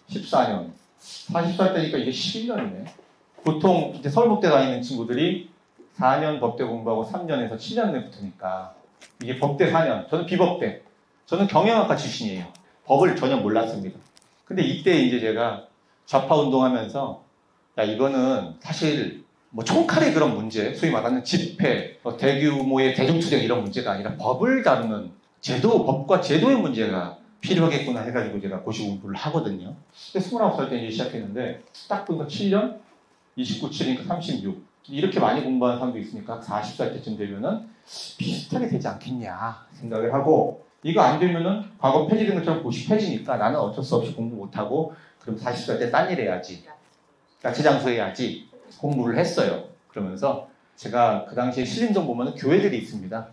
14년. 40살 때니까 이게 11년이네. 보통 이제 서울법대 다니는 친구들이 4년 법대 공부하고 3년에서 7년에 붙으니까 이게 법대 4년. 저는 비법대. 저는 경영학과 출신이에요. 법을 전혀 몰랐습니다. 근데 이때 이제 제가 좌파 운동하면서 야 이거는 사실 뭐 총칼의 그런 문제, 소위 말하는 집회, 대규모의 대중투쟁 이런 문제가 아니라 법을 다루는 제도, 법과 제도의 문제가 필요하겠구나 해가지고 제가 고시 공부를 하거든요. 근데 29살 때 이제 시작했는데 딱 보니까 7년, 29, 7이니까 36 이렇게 많이 공부하는 사람도 있으니까 40살 때쯤 되면은 비슷하게 되지 않겠냐 생각을 하고 이거 안 되면은 과거 폐지된 것처럼 고시 폐지니까 나는 어쩔 수 없이 공부 못하고 그럼 40살 때 딴 일 해야지. 야채 장수 해야지. 공부를 했어요. 그러면서 제가 그 당시에 신림동 보면 교회들이 있습니다.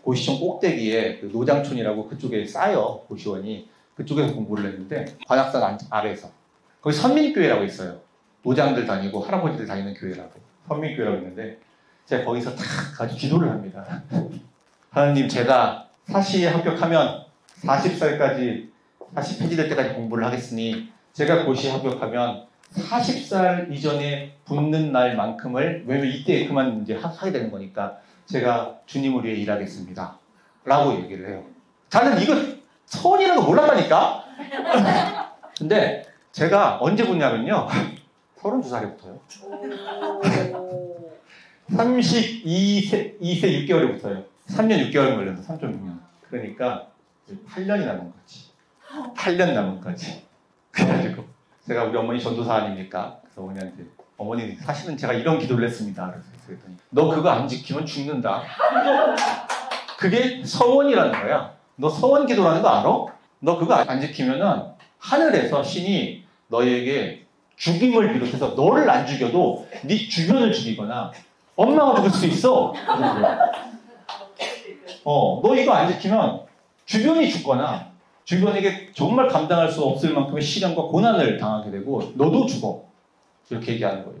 고시촌 꼭대기에 그 노장촌이라고 그쪽에 쌓여 고시원이 그쪽에서 공부를 했는데 관악산 아래에서 거기 선민교회라고 있어요. 노장들 다니고 할아버지들 다니는 교회라고 선민교회라고 있는데 제가 거기서 탁 가지고 기도를 합니다. 하나님 제가 사시에 합격하면 40살까지 사시 폐지될 때까지 공부를 하겠으니 제가 고시에 합격하면 40살 이전에 붙는 날만큼을 왜냐면 이때 그만 이제 하게 되는 거니까 제가 주님을 위해 일하겠습니다. 라고 얘기를 해요. 저는 이거 서원이라는 거 몰랐다니까? 근데 제가 언제 붙냐면요. 32살에 붙어요. 32세 6개월에 붙어요. 3년 6개월 걸려서 3.6년. 그러니까 8년이 남은 거지. 8년 남은 거지. 그래가지고 제가 우리 어머니 전도사 아닙니까? 그래서 어머니한테 어머니 사실은 제가 이런 기도를 했습니다. 그랬더니 너 그거 안 지키면 죽는다. 그게 서원이라는 거야. 너 서원 기도라는 거 알아? 너 그거 안 지키면은 하늘에서 신이 너에게 죽임을 비롯해서 너를 안 죽여도 네 주변을 죽이거나 엄마가 죽을 수 있어. 너 이거 안 지키면 주변이 죽거나 주변에게 정말 감당할 수 없을 만큼의 시련과 고난을 당하게 되고 너도 죽어. 이렇게 얘기하는 거예요.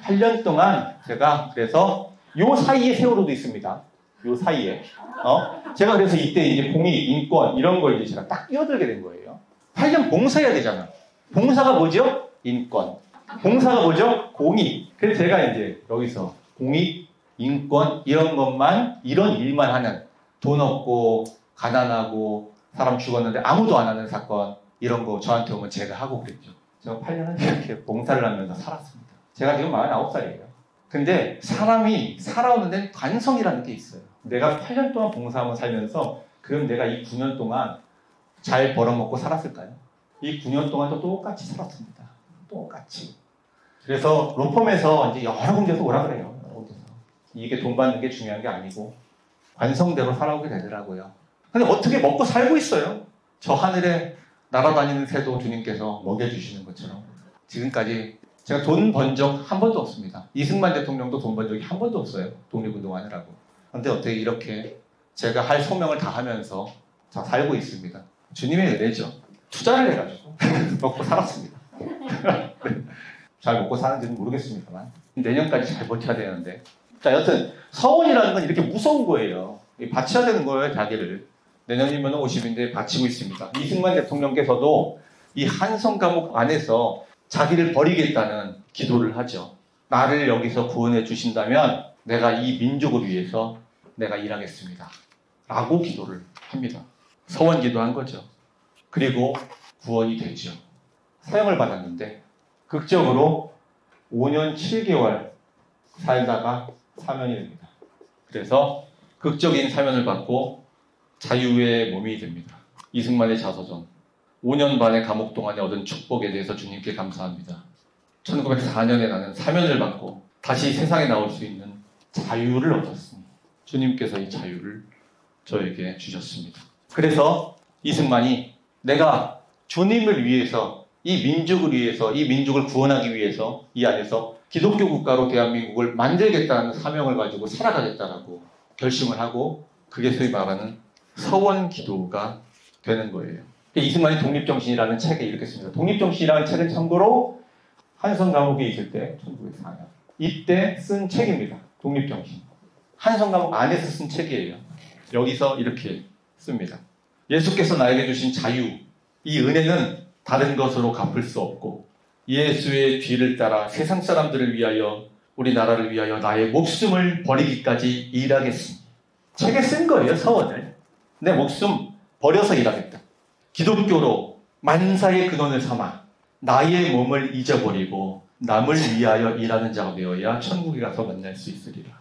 8년 동안 제가 그래서 요 사이에 세월호도 있습니다. 요 사이에. 제가 그래서 이때 이제 공익, 인권 이런 걸 이제 제가 딱 끼어들게 된 거예요. 8년 봉사해야 되잖아. 봉사가 뭐죠? 인권. 봉사가 뭐죠? 공익. 그래서 제가 이제 여기서 공익, 인권 이런 것만 이런 일만 하는 돈 없고 가난하고 사람 죽었는데 아무도 안 하는 사건 이런 거 저한테 오면 제가 하고 그랬죠. 제가 8년을 이렇게 봉사를 하면서 살았습니다. 제가 지금 49살이에요. 근데 사람이 살아오는 데는 관성이라는 게 있어요. 내가 8년 동안 봉사하며 살면서 그럼 내가 이 9년 동안 잘 벌어먹고 살았을까요? 이 9년 동안도 똑같이 살았습니다. 똑같이. 그래서 로펌에서 이제 여러 군데서 오라 그래요. 여러 군데서. 이게 돈 받는 게 중요한 게 아니고 관성대로 살아오게 되더라고요. 근데 어떻게 먹고 살고 있어요? 저 하늘에 날아다니는 새도 주님께서 먹여주시는 것처럼 지금까지 제가 돈 번 적 한 번도 없습니다. 이승만 대통령도 돈 번 적이 한 번도 없어요. 독립운동하느라고. 그런데 어떻게 이렇게 제가 할 소명을 다하면서 자 살고 있습니다. 주님의 은혜죠. 투자를 해가지고 먹고 살았습니다. 잘 먹고 사는지는 모르겠습니다만 내년까지 잘 버텨야 되는데 자 여튼 서원이라는 건 이렇게 무서운 거예요. 바쳐야 되는 거예요. 자기를. 내년이면 50인데 바치고 있습니다. 이승만 대통령께서도 이 한성 감옥 안에서 자기를 버리겠다는 기도를 하죠. 나를 여기서 구원해 주신다면 내가 이 민족을 위해서 내가 일하겠습니다. 라고 기도를 합니다. 서원 기도한 거죠. 그리고 구원이 되죠. 사형을 받았는데 극적으로 5년 7개월 살다가 사면이 됩니다. 그래서 극적인 사면을 받고 자유의 몸이 됩니다. 이승만의 자서전 5년 반의 감옥 동안에 얻은 축복에 대해서 주님께 감사합니다. 1904년에 나는 사면을 받고 다시 세상에 나올 수 있는 자유를 얻었으니 주님께서 이 자유를 저에게 주셨습니다. 그래서 이승만이 내가 주님을 위해서 이 민족을 위해서 이 민족을 구원하기 위해서 이 안에서 기독교 국가로 대한민국을 만들겠다는 사명을 가지고 살아가겠다라고 결심을 하고 그게 소위 말하는 서원 기도가 되는 거예요. 이승만이 독립정신이라는 책에 이렇게 씁니다. 독립정신이라는 책은 참고로 한성 감옥에 있을 때 1904년 이때 쓴 책입니다. 독립정신. 한성 감옥 안에서 쓴 책이에요. 여기서 이렇게 씁니다. 예수께서 나에게 주신 자유, 이 은혜는 다른 것으로 갚을 수 없고 예수의 뒤를 따라 세상 사람들을 위하여 우리나라를 위하여 나의 목숨을 버리기까지 일하겠으니 책에 쓴 거예요. 서원을. 내 목숨 버려서 일하겠다. 기독교로 만사의 근원을 삼아 나의 몸을 잊어버리고 남을 위하여 일하는 자가 되어야 천국에 가서 만날 수 있으리라.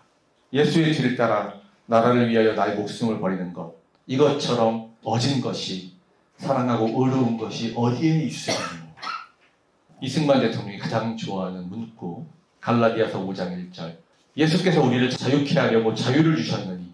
예수의 뒤를 따라 나라를 위하여 나의 목숨을 버리는 것, 이것처럼 어진 것이 사랑하고 의로운 것이 어디에 있으리요. 이승만 대통령이 가장 좋아하는 문구 갈라디아서 5장 1절 예수께서 우리를 자유케 하려고 자유를 주셨느니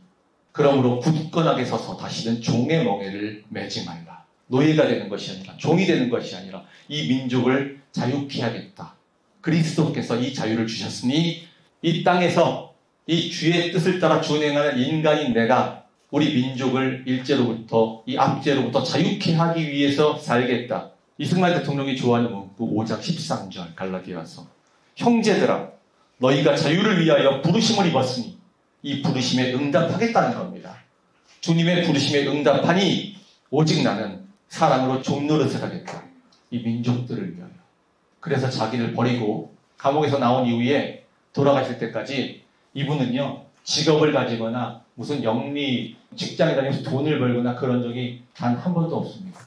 그러므로 굳건하게 서서 다시는 종의 멍에를 매지 말라. 노예가 되는 것이 아니라 종이 되는 것이 아니라 이 민족을 자유케 하겠다. 그리스도께서 이 자유를 주셨으니 이 땅에서 이 주의 뜻을 따라 준행하는 인간인 내가 우리 민족을 일제로부터 이 압제로부터 자유케 하기 위해서 살겠다. 이승만 대통령이 좋아하는 문구 5장 13절 갈라디아서 형제들아 너희가 자유를 위하여 부르심을 입었으니 이 부르심에 응답하겠다는 겁니다. 주님의 부르심에 응답하니 오직 나는 사랑으로 종 노릇을 하겠다. 이 민족들을 위하여. 그래서 자기를 버리고 감옥에서 나온 이후에 돌아가실 때까지 이분은요 직업을 가지거나 무슨 영리 직장에 다니면서 돈을 벌거나 그런 적이 단 한 번도 없습니다.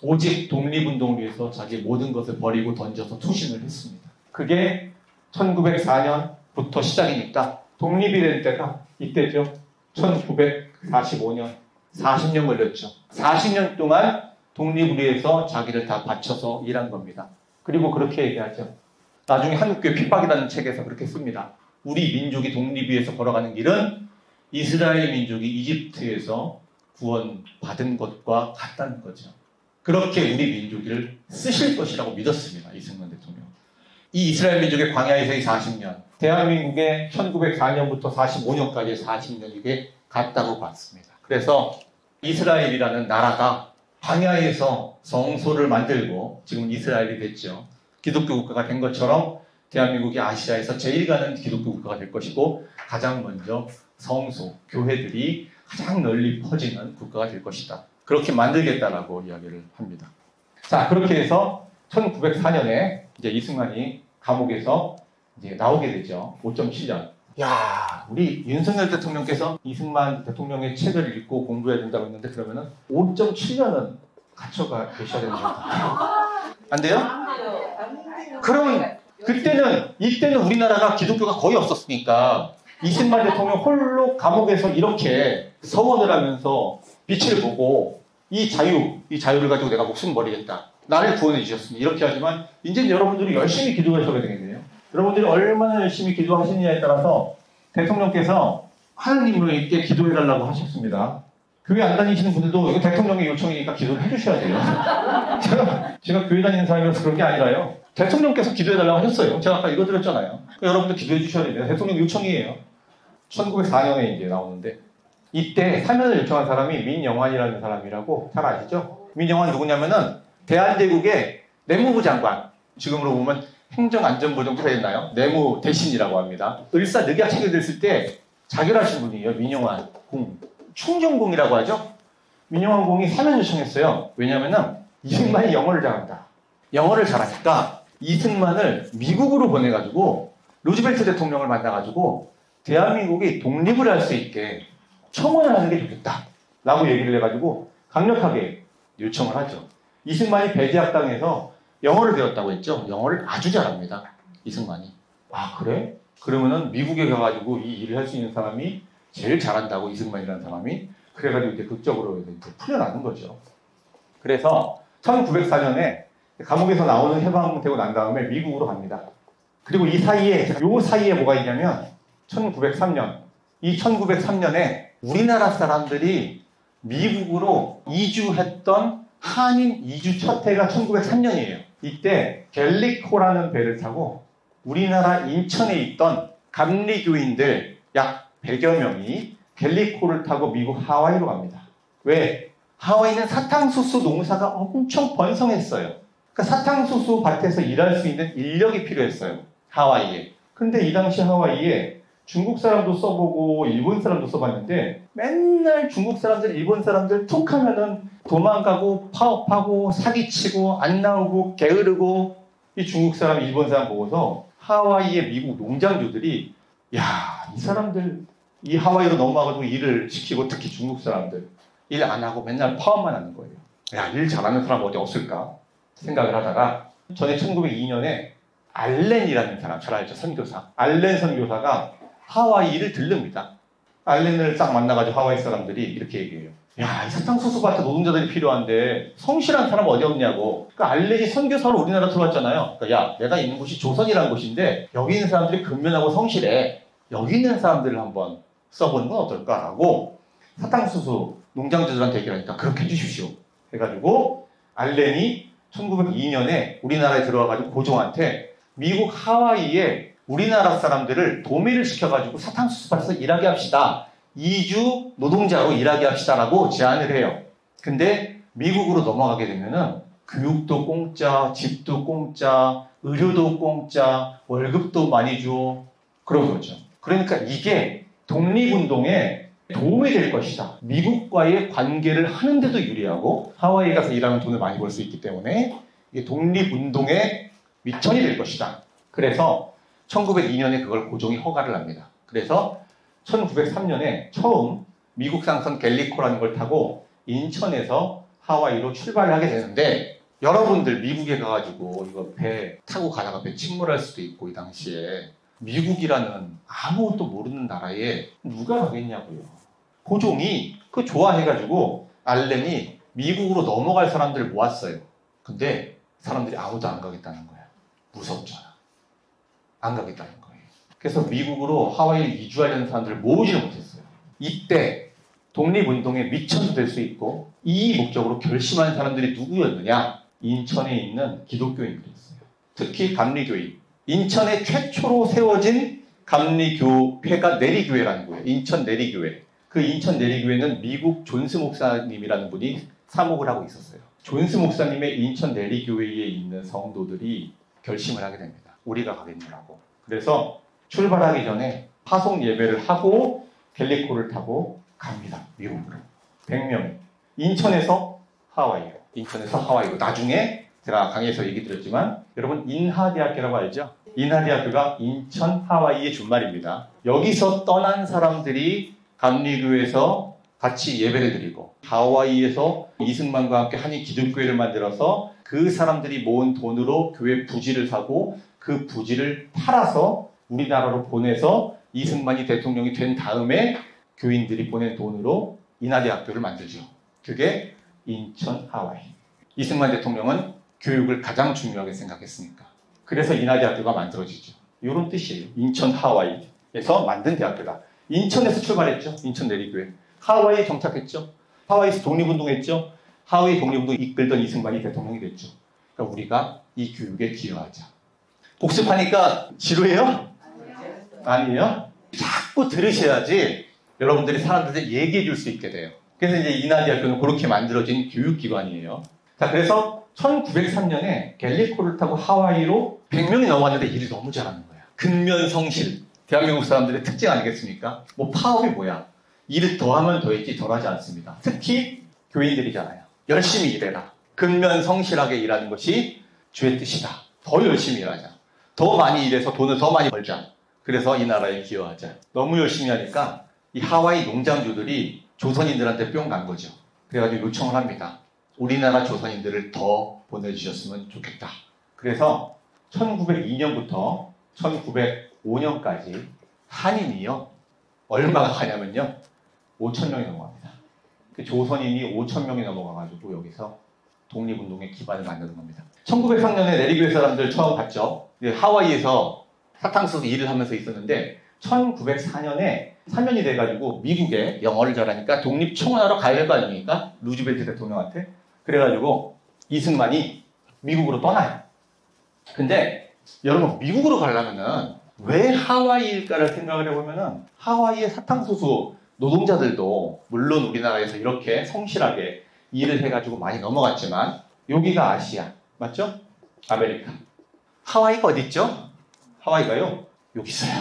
오직 독립운동을 위해서 자기 모든 것을 버리고 던져서 투신을 했습니다. 그게 1904년부터 시작이니까 독립이 된 때가 이때죠. 1945년 40년 걸렸죠. 40년 동안 독립을 위해서 자기를 다 바쳐서 일한 겁니다. 그리고 그렇게 얘기하죠. 나중에 한국교회 핍박이라는 책에서 그렇게 씁니다. 우리 민족이 독립 위해서 걸어가는 길은 이스라엘 민족이 이집트에서 구원받은 것과 같다는 거죠. 그렇게 우리 민족을 쓰실 것이라고 믿었습니다. 이승만 대통령. 이 이스라엘 민족의 광야에서의 40년, 대한민국의 1904년부터 45년까지의 40년 이게 같다고 봤습니다. 그래서 이스라엘이라는 나라가 광야에서 성소를 만들고 지금 이스라엘이 됐죠. 기독교 국가가 된 것처럼 대한민국이 아시아에서 제일 가는 기독교 국가가 될 것이고 가장 먼저 성소, 교회들이 가장 널리 퍼지는 국가가 될 것이다. 그렇게 만들겠다라고 이야기를 합니다. 자, 그렇게 해서 1904년에 이제 이승만이 감옥에서 이제 나오게 되죠. 5.7년. 야, 우리 윤석열 대통령께서 이승만 대통령의 책을 읽고 공부해야 된다고 했는데 그러면은 5.7년은 갇혀가 계셔야 되는 것 같아요. 안 돼요? 그러면 이때는 우리나라가 기독교가 거의 없었으니까 이승만 대통령 홀로 감옥에서 이렇게 서원을 하면서 빛을 보고 이 자유를 가지고 내가 목숨 버리겠다. 나를 구원해 주셨으니 이렇게 하지만 이제 여러분들이 열심히 기도하셔야 되겠네요. 여러분들이 얼마나 열심히 기도하시느냐에 따라서 대통령께서 하나님께 기도해달라고 하셨습니다. 교회 안 다니시는 분들도 이거 대통령의 요청이니까 기도를 해주셔야 돼요. 제가 교회 다니는 사람이라서 그런 게 아니라요. 대통령께서 기도해달라고 하셨어요. 제가 아까 읽어드렸잖아요. 그러니까 여러분들 기도해 주셔야 됩니다. 대통령 요청이에요. 1904년에 이제 나오는데 이때 사면을 요청한 사람이 민영환이라는 사람이라고 잘 아시죠? 민영환 누구냐면은 대한제국의 내무부 장관, 지금으로 보면 행정안전부 정도 되겠나요? 내무 대신이라고 합니다. 을사늑약 체결됐을 때 자결하신 분이에요. 민영환 공. 충정공이라고 하죠? 민영환 공이 사면 요청했어요. 왜냐면은 이승만이 영어를 잘한다. 영어를 잘하니까 이승만을 미국으로 보내가지고 루즈벨트 대통령을 만나가지고 대한민국이 독립을 할 수 있게 청원을 하는 게 좋겠다. 라고 얘기를 해가지고 강력하게 요청을 하죠. 이승만이 배제학당에서 영어를 배웠다고 했죠. 영어를 아주 잘합니다. 이승만이. 아, 그래? 그러면은 미국에 가가지고 이 일을 할 수 있는 사람이 제일 잘한다고 이승만이라는 사람이 그래가지고 이제 극적으로 이제 풀려나는 거죠. 그래서 1904년에 감옥에서 나오는 해방되고 난 다음에 미국으로 갑니다. 그리고 요 사이에 뭐가 있냐면 1903년. 이 1903년에 우리나라 사람들이 미국으로 이주했던 한인 이주 첫 해가 1903년이에요. 이때 갤리코라는 배를 타고 우리나라 인천에 있던 감리교인들 약 100여 명이 갤리코를 타고 미국 하와이로 갑니다. 왜? 하와이는 사탕수수 농사가 엄청 번성했어요. 그러니까 사탕수수 밭에서 일할 수 있는 인력이 필요했어요. 하와이에. 근데 이 당시 하와이에 중국 사람도 써보고 일본 사람도 써봤는데 맨날 중국 사람들, 일본 사람들 툭 하면은 도망가고 파업하고 사기치고 안 나오고 게으르고 이 중국 사람, 일본 사람 보고서 하와이의 미국 농장주들이 야, 이 사람들 이 하와이로 넘어가가지고 일을 시키고 특히 중국 사람들 일 안 하고 맨날 파업만 하는 거예요. 야, 일 잘하는 사람 어디 없을까 생각을 하다가 전에 1902년에 알렌이라는 사람 잘 알죠? 선교사. 알렌 선교사가 하와이를 들릅니다. 알렌을 딱 만나가지고 하와이 사람들이 이렇게 얘기해요. 야, 이 사탕수수밭에 노동자들이 필요한데 성실한 사람 어디 없냐고. 그러니까 알렌이 선교사로 우리나라 들어왔잖아요. 그러니까 야, 내가 있는 곳이 조선이라는 곳인데 여기 있는 사람들이 근면하고 성실해. 여기 있는 사람들을 한번 써보는 건 어떨까라고 사탕수수 농장주들한테 얘기를 하니까 그렇게 해주십시오. 해가지고 알렌이 1902년에 우리나라에 들어와가지고 고종한테 미국 하와이에 우리나라 사람들을 도매를 시켜가지고 사탕수수 밭에서 일하게 합시다. 이주 노동자로 일하게 합시다라고 제안을 해요. 근데 미국으로 넘어가게 되면은 교육도 공짜, 집도 공짜, 의료도 공짜, 월급도 많이 줘. 그런 거죠. 그러니까 이게 독립운동에 도움이 될 것이다. 미국과의 관계를 하는데도 유리하고 하와이에 가서 일하면 돈을 많이 벌 수 있기 때문에 이게 독립운동의 미천이 될 것이다. 그래서 1902년에 그걸 고종이 허가를 합니다. 그래서 1903년에 처음 미국 상선 갤리코라는 걸 타고 인천에서 하와이로 출발을 하게 되는데 여러분들 미국에 가가지고 이거 배 타고 가다가 배 침몰할 수도 있고 이 당시에 미국이라는 아무것도 모르는 나라에 누가 가겠냐고요. 고종이 그거 좋아해가지고 알렌이 미국으로 넘어갈 사람들을 모았어요. 근데 사람들이 아무도 안 가겠다는 거야. 무섭잖아. 안 가겠다는 거예요. 그래서 미국으로 하와이를 이주하려는 사람들을 모으지를 못했어요. 이때 독립운동의 미천도 될 수 있고 이 목적으로 결심한 사람들이 누구였느냐? 인천에 있는 기독교인들이었어요. 특히 감리교인. 인천에 최초로 세워진 감리교회가 내리교회라는 거예요. 인천 내리교회. 그 인천 내리교회는 미국 존스 목사님이라는 분이 사목을 하고 있었어요. 존스 목사님의 인천 내리교회에 있는 성도들이 결심을 하게 됩니다. 우리가 가겠느라고. 그래서 출발하기 전에 파송 예배를 하고 갤리코를 타고 갑니다. 미국으로. 100명이. 인천에서 하와이로. 인천에서 하와이로. 나중에 제가 강의에서 얘기 드렸지만 여러분 인하대학교라고 알죠? 인하대학교가 인천 하와이의 준말입니다. 여기서 떠난 사람들이 감리교에서 같이 예배를 드리고 하와이에서 이승만과 함께 한인 기독교회를 만들어서 그 사람들이 모은 돈으로 교회 부지를 사고 그 부지를 팔아서 우리나라로 보내서 이승만이 대통령이 된 다음에 교인들이 보낸 돈으로 인하대학교를 만들죠. 그게 인천 하와이. 이승만 대통령은 교육을 가장 중요하게 생각했으니까. 그래서 인하대학교가 만들어지죠. 이런 뜻이에요. 인천 하와이에서 만든 대학교다. 인천에서 출발했죠. 인천 내리교회. 하와이에 정착했죠. 하와이에서 독립운동했죠. 하와이 독립운동 이끌던 이승만이 대통령이 됐죠. 그러니까 우리가 이 교육에 기여하자. 복습하니까 지루해요? 아니에요? 자꾸 들으셔야지 여러분들이 사람들한테 얘기해 줄 수 있게 돼요. 그래서 이제 인하대학교는 그렇게 만들어진 교육기관이에요. 자, 그래서 1903년에 갤리코를 타고 하와이로 100명이 넘어왔는데 일을 너무 잘하는 거야. 근면성실. 대한민국 사람들의 특징 아니겠습니까? 뭐 파업이 뭐야? 일을 더하면 더했지 덜하지 않습니다. 특히 교인들이잖아요. 열심히 일해라. 근면성실하게 일하는 것이 주의 뜻이다. 더 열심히 일하자. 더 많이 일해서 돈을 더 많이 벌자. 그래서 이 나라에 기여하자. 너무 열심히 하니까 이 하와이 농장주들이 조선인들한테 뿅 간 거죠. 그래가지고 요청을 합니다. 우리나라 조선인들을 더 보내주셨으면 좋겠다. 그래서 1902년부터 1905년까지 한인이요. 얼마가 가냐면요. 5,000명이 넘어갑니다. 그 조선인이 5,000명이 넘어가가지고 여기서 독립운동의 기반을 만드는 겁니다. 1903년에 내리교회 사람들 처음 봤죠. 하와이에서 사탕수수 일을 하면서 있었는데 1904년에 3년이 돼가지고 미국에 영어를 잘하니까 독립청원하러 가야 될 거 아닙니까? 루즈벨트 대통령한테. 그래가지고 이승만이 미국으로 떠나요. 근데 여러분 미국으로 가려면은 왜 하와이일까를 생각을 해보면은 하와이의 사탕수수 노동자들도 물론 우리나라에서 이렇게 성실하게 일을 해가지고 많이 넘어갔지만 여기가 아시아 맞죠? 아메리카. 하와이가 어디 있죠? 하와이가요 여기 있어요.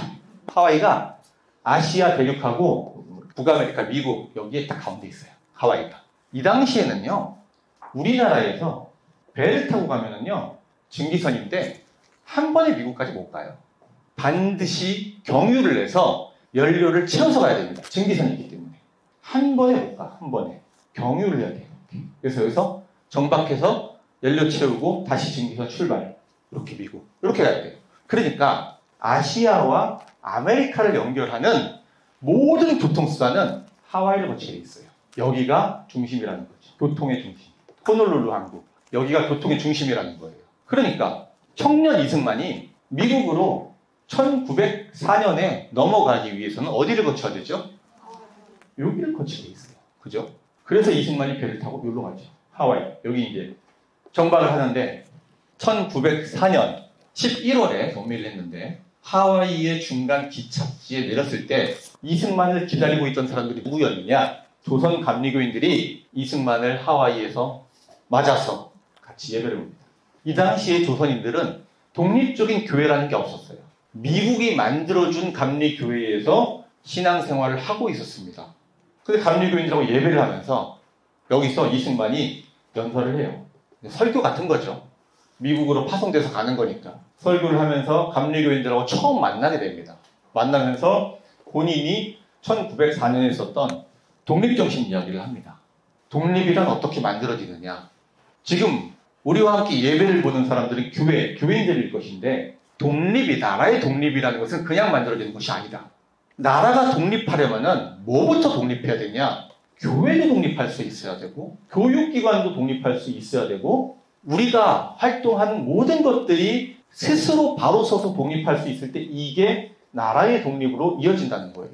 하와이가 아시아 대륙하고 북아메리카 미국 여기에 딱 가운데 있어요. 하와이가. 이 당시에는요 우리나라에서 배를 타고 가면은요 증기선인데 한 번에 미국까지 못 가요. 반드시 경유를 해서 연료를 채워서 가야 됩니다. 증기선이기 때문에. 한 번에 못 가. 한 번에. 경유를 해야 돼요. 그래서 여기서 정박해서 연료 채우고 다시 증기선 출발. 이렇게 미국. 이렇게 가야 돼요. 그러니까 아시아와 아메리카를 연결하는 모든 교통수단은 하와이를 거치게 돼 있어요. 여기가 중심이라는 거죠. 교통의 중심. 호놀룰루 항구. 여기가 교통의 중심이라는 거예요. 그러니까 청년 이승만이 미국으로 1904년에 넘어가기 위해서는 어디를 거쳐야 되죠? 여기를 거치게 있어요. 그죠? 그래서 이승만이 배를 타고 여기로 가죠. 하와이. 여기 이제 정박을 하는데 1904년 11월에 경매를 했는데 하와이의 중간 기착지에 내렸을 때 이승만을 기다리고 있던 사람들이 누구였느냐? 조선 감리교인들이 이승만을 하와이에서 맞아서 같이 예배를 봅니다. 이 당시에 조선인들은 독립적인 교회라는 게 없었어요. 미국이 만들어준 감리교회에서 신앙생활을 하고 있었습니다. 근데 감리교인들하고 예배를 하면서 여기서 이승만이 연설을 해요. 설교 같은 거죠. 미국으로 파송돼서 가는 거니까. 설교를 하면서 감리교인들하고 처음 만나게 됩니다. 만나면서 본인이 1904년에 썼던 독립정신 이야기를 합니다. 독립이란 어떻게 만들어지느냐. 지금 우리와 함께 예배를 보는 사람들은 교회인들일 것인데 독립이, 나라의 독립이라는 것은 그냥 만들어지는 것이 아니다. 나라가 독립하려면은 뭐부터 독립해야 되냐? 교회도 독립할 수 있어야 되고 교육기관도 독립할 수 있어야 되고 우리가 활동하는 모든 것들이 스스로 바로 서서 독립할 수 있을 때 이게 나라의 독립으로 이어진다는 거예요.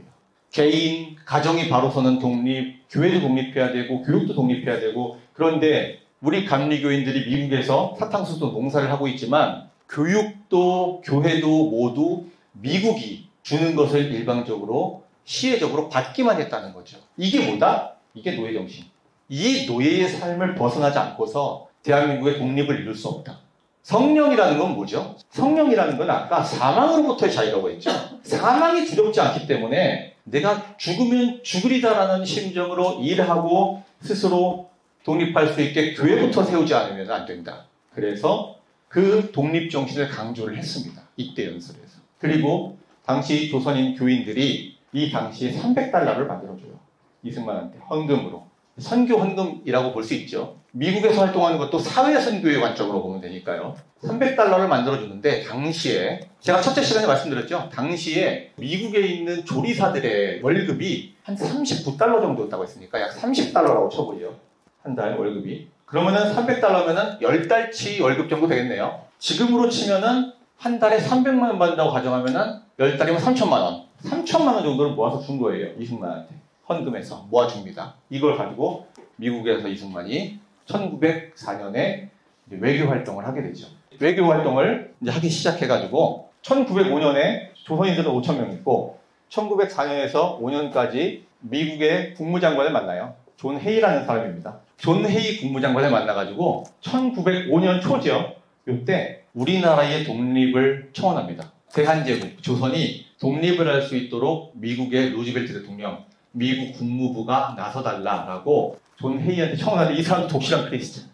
개인, 가정이 바로 서는 독립, 교회도 독립해야 되고 교육도 독립해야 되고 그런데 우리 감리교인들이 미국에서 사탕수수 농사를 하고 있지만 교육도 교회도 모두 미국이 주는 것을 일방적으로 시혜적으로 받기만 했다는 거죠. 이게 뭐다? 이게 노예정신. 이 노예의 삶을 벗어나지 않고서 대한민국의 독립을 이룰 수 없다. 성령이라는 건 뭐죠? 성령이라는 건 아까 사망으로부터의 자유라고 했죠. 사망이 두렵지 않기 때문에 내가 죽으면 죽으리다라는 심정으로 일하고 스스로 독립할 수 있게 교회부터 세우지 않으면 안 된다. 그래서 그 독립정신을 강조를 했습니다. 이때 연설에서. 그리고 당시 조선인 교인들이 이 당시에 300달러를 만들어줘요. 이승만한테 헌금으로. 선교 헌금이라고 볼 수 있죠. 미국에서 활동하는 것도 사회선교의 관점으로 보면 되니까요. 300달러를 만들어주는데 당시에 제가 첫째 시간에 말씀드렸죠. 당시에 미국에 있는 조리사들의 월급이 한 39달러 정도였다고 했으니까 약 30달러라고 쳐보죠. 한 달 월급이. 그러면은 300달러면은 10달치 월급 정도 되겠네요. 지금으로 치면은 한 달에 300만 원 받는다고 가정하면은 10달이면 3천만 원. 3천만 원 정도를 모아서 준 거예요. 이승만한테. 헌금해서 모아줍니다. 이걸 가지고 미국에서 이승만이 1904년에 외교 활동을 하게 되죠. 외교 활동을 이제 하기 시작해가지고 1905년에 조선인들은 5천 명 있고 1904년에서 5년까지 미국의 국무장관을 만나요. 존 헤이라는 사람입니다. 존 헤이 국무장관을 만나가지고 1905년 초죠. 이때 우리나라의 독립을 청원합니다. 대한제국, 조선이 독립을 할 수 있도록 미국의 루즈벨트 대통령, 미국 국무부가 나서달라라고 존 헤이한테 청원하는데 이 사람도 독실한 크리스찬.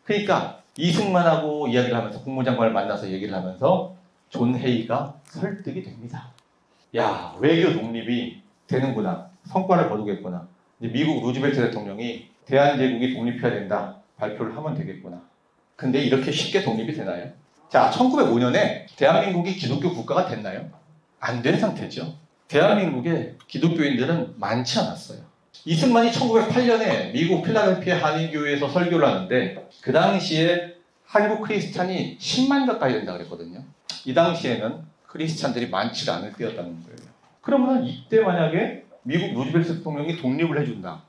그러니까 이승만하고 이야기를 하면서 국무장관을 만나서 얘기를 하면서 존 헤이가 설득이 됩니다. 야, 외교 독립이 되는구나. 성과를 거두겠구나. 이제 미국 루즈벨트 대통령이 대한제국이 독립해야 된다. 발표를 하면 되겠구나. 근데 이렇게 쉽게 독립이 되나요? 자, 1905년에 대한민국이 기독교 국가가 됐나요? 안 된 상태죠. 대한민국에 기독교인들은 많지 않았어요. 이승만이 1908년에 미국 필라델피아 한인교회에서 설교를 하는데 그 당시에 한국 크리스찬이 10만 가까이 된다 그랬거든요. 이 당시에는 크리스찬들이 많지가 않을 때였다는 거예요. 그러면 이때 만약에 미국 루즈벨트 대통령이 독립을 해준다.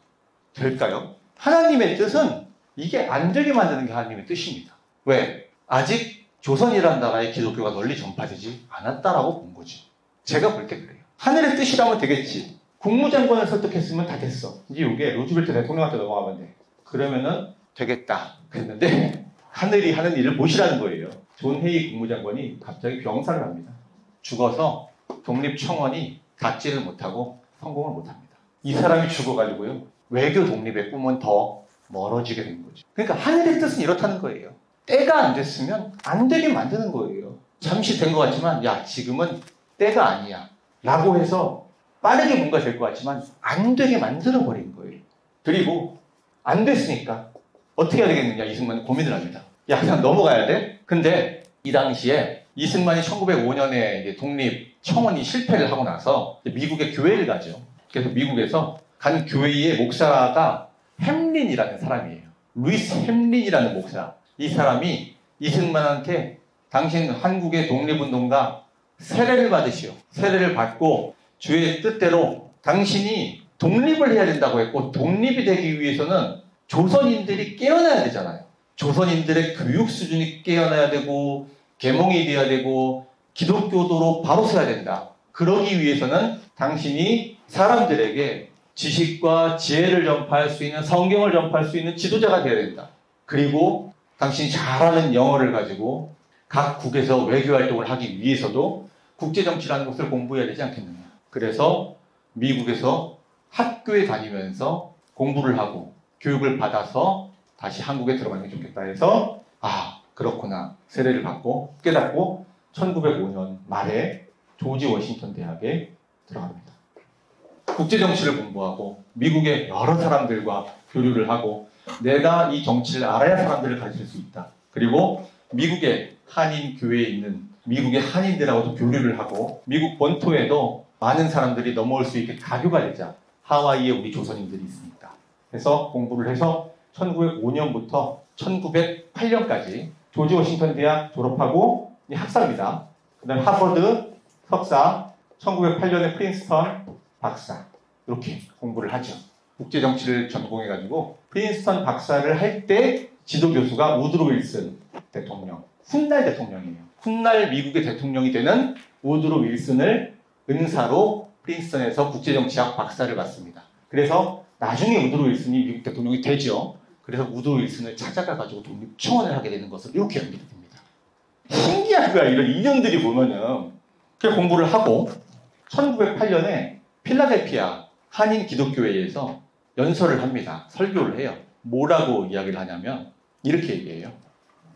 될까요? 하나님의 뜻은 이게 안 되게 만드는 게 하나님의 뜻입니다. 왜? 아직 조선이라는 나라의 기독교가 널리 전파되지 않았다라고 본 거지. 제가 볼 때 그래요. 하늘의 뜻이라면 되겠지. 국무장관을 설득했으면 다 됐어. 이제 이게 루즈벨트 대통령한테 넘어가면 돼. 그러면은 되겠다. 그랬는데 하늘이 하는 일을 보시라는 거예요. 존 헤이 국무장관이 갑자기 병사를 합니다. 죽어서 독립청원이 닿지를 못하고 성공을 못합니다. 이 사람이 죽어가지고요. 외교 독립의 꿈은 더 멀어지게 된 거죠. 그러니까 하늘의 뜻은 이렇다는 거예요. 때가 안 됐으면 안 되게 만드는 거예요. 잠시 된 것 같지만 야, 지금은 때가 아니야. 라고 해서 빠르게 뭔가 될 것 같지만 안 되게 만들어버린 거예요. 그리고 안 됐으니까 어떻게 해야 되겠느냐 이승만이 고민을 합니다. 야, 그냥 넘어가야 돼? 근데 이 당시에 이승만이 1905년에 이제 독립 청원이 실패를 하고 나서 미국의 교회를 가죠. 그래서 미국에서 간 교회의 목사가 햄린이라는 사람이에요. 루이스 햄린이라는 목사. 이 사람이 이승만한테 당신 한국의 독립운동가 세례를 받으시오. 세례를 받고 주의 뜻대로 당신이 독립을 해야 된다고 했고, 독립이 되기 위해서는 조선인들이 깨어나야 되잖아요. 조선인들의 교육 수준이 깨어나야 되고 계몽이 돼야 되고 기독교도로 바로 서야 된다. 그러기 위해서는 당신이 사람들에게 지식과 지혜를 전파할 수 있는, 성경을 전파할 수 있는 지도자가 되어야 된다. 그리고 당신이 잘하는 영어를 가지고 각 국에서 외교활동을 하기 위해서도 국제정치라는 것을 공부해야 되지 않겠느냐. 그래서 미국에서 학교에 다니면서 공부를 하고 교육을 받아서 다시 한국에 들어가는 게 좋겠다 해서 그렇구나. 세례를 받고 깨닫고 1905년 말에 조지 워싱턴 대학에 들어갑니다. 국제정치를 공부하고 미국의 여러 사람들과 교류를 하고 내가 이 정치를 알아야 사람들을 가르칠 수 있다. 그리고 미국의 한인 교회에 있는 미국의 한인들하고도 교류를 하고 미국 본토에도 많은 사람들이 넘어올 수 있게 가교가 되자. 하와이에 우리 조선인들이 있으니까. 그래서 공부를 해서 1905년부터 1908년까지 조지 워싱턴 대학 졸업하고 학사입니다. 그 다음에 하버드 석사, 1908년에 프린스턴 박사. 이렇게 공부를 하죠. 국제정치를 전공해가지고 프린스턴 박사를 할 때 지도교수가 우드로 윌슨 대통령, 훗날 대통령이에요. 훗날 미국의 대통령이 되는 우드로 윌슨을 은사로 프린스턴에서 국제정치학 박사를 받습니다. 그래서 나중에 우드로 윌슨이 미국 대통령이 되죠. 그래서 우드로 윌슨을 찾아가가지고 독립청원을 하게 되는 것을 이렇게 연결이 됩니다. 신기한 거야. 이런 인연들이 보면은. 그 공부를 하고 1908년에 필라델피아 한인 기독교회에서 연설을 합니다. 설교를 해요. 뭐라고 이야기를 하냐면 이렇게 얘기해요.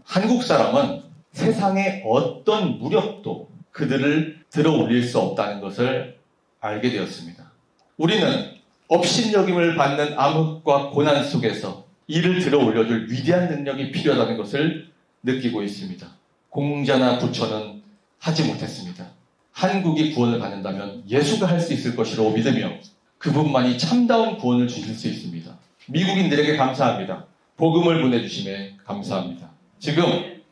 한국 사람은 세상의 어떤 무력도 그들을 들어 올릴 수 없다는 것을 알게 되었습니다. 우리는 업신여김을 받는 암흑과 고난 속에서 이를 들어 올려줄 위대한 능력이 필요하다는 것을 느끼고 있습니다. 공자나 부처는 하지 못했습니다. 한국이 구원을 받는다면 예수가 할 수 있을 것이라고 믿으며 그분만이 참다운 구원을 주실 수 있습니다. 미국인들에게 감사합니다. 복음을 보내주심에 감사합니다. 지금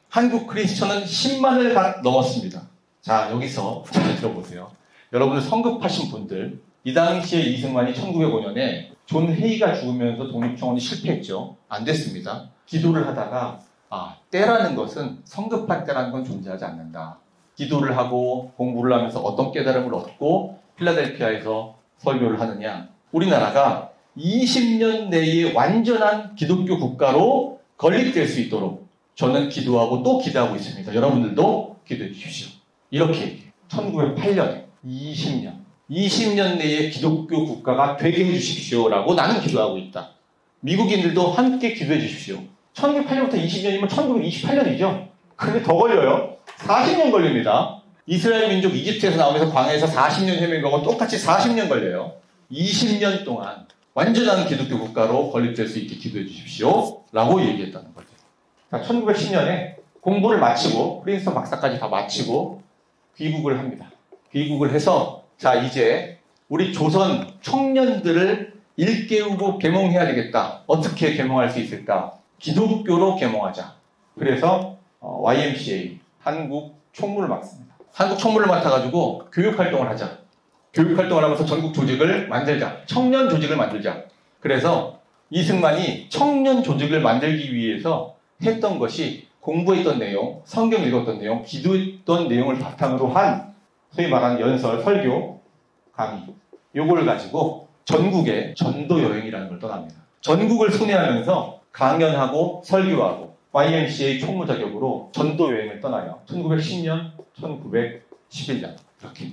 한국 크리스천은 10만을 넘었습니다. 자, 여기서 잘 들어보세요. 여러분들 성급하신 분들, 이 당시에 이승만이 1905년에 존 헤이가 죽으면서 독립청원이 실패했죠. 안 됐습니다. 기도를 하다가 때라는 것은 성급한 때라는 건 존재하지 않는다. 기도를 하고 공부를 하면서 어떤 깨달음을 얻고 필라델피아에서 설교를 하느냐. 우리나라가 20년 내에 완전한 기독교 국가로 건립될 수 있도록 저는 기도하고 또 기도하고 있습니다. 여러분들도 기도해 주십시오. 이렇게 얘기해요. 1908년에 20년 내에 기독교 국가가 되게 해주십시오라고 나는 기도하고 있다. 미국인들도 함께 기도해 주십시오. 1908년부터 20년이면 1928년이죠. 근데 더 걸려요. 40년 걸립니다. 이스라엘 민족 이집트에서 나오면서 광야에서 40년 헤맨 거고 똑같이 40년 걸려요. 20년 동안 완전한 기독교 국가로 건립될 수 있게 기도해 주십시오 라고 얘기했다는 거죠. 자, 1910년에 공부를 마치고 프린스턴 박사까지 다 마치고 귀국을 합니다. 귀국을 해서 자, 이제 우리 조선 청년들을 일깨우고 계몽해야 되겠다. 어떻게 계몽할 수 있을까? 기독교로 계몽하자. 그래서 YMCA, 한국 총무를 맡습니다. 한국 총무를 맡아가지고 교육활동을 하자. 교육활동을 하면서 전국 조직을 만들자. 청년 조직을 만들자. 그래서 이승만이 청년 조직을 만들기 위해서 했던 것이 공부했던 내용, 성경 읽었던 내용, 기도했던 내용을 바탕으로 한 소위 말하는 연설, 설교, 강의. 요걸 가지고 전국에 전도 여행이라는 걸 떠납니다. 전국을 순회하면서 강연하고 설교하고 YMCA 총무 자격으로 전도 여행을 떠나요. 1910년, 1911년 이렇게.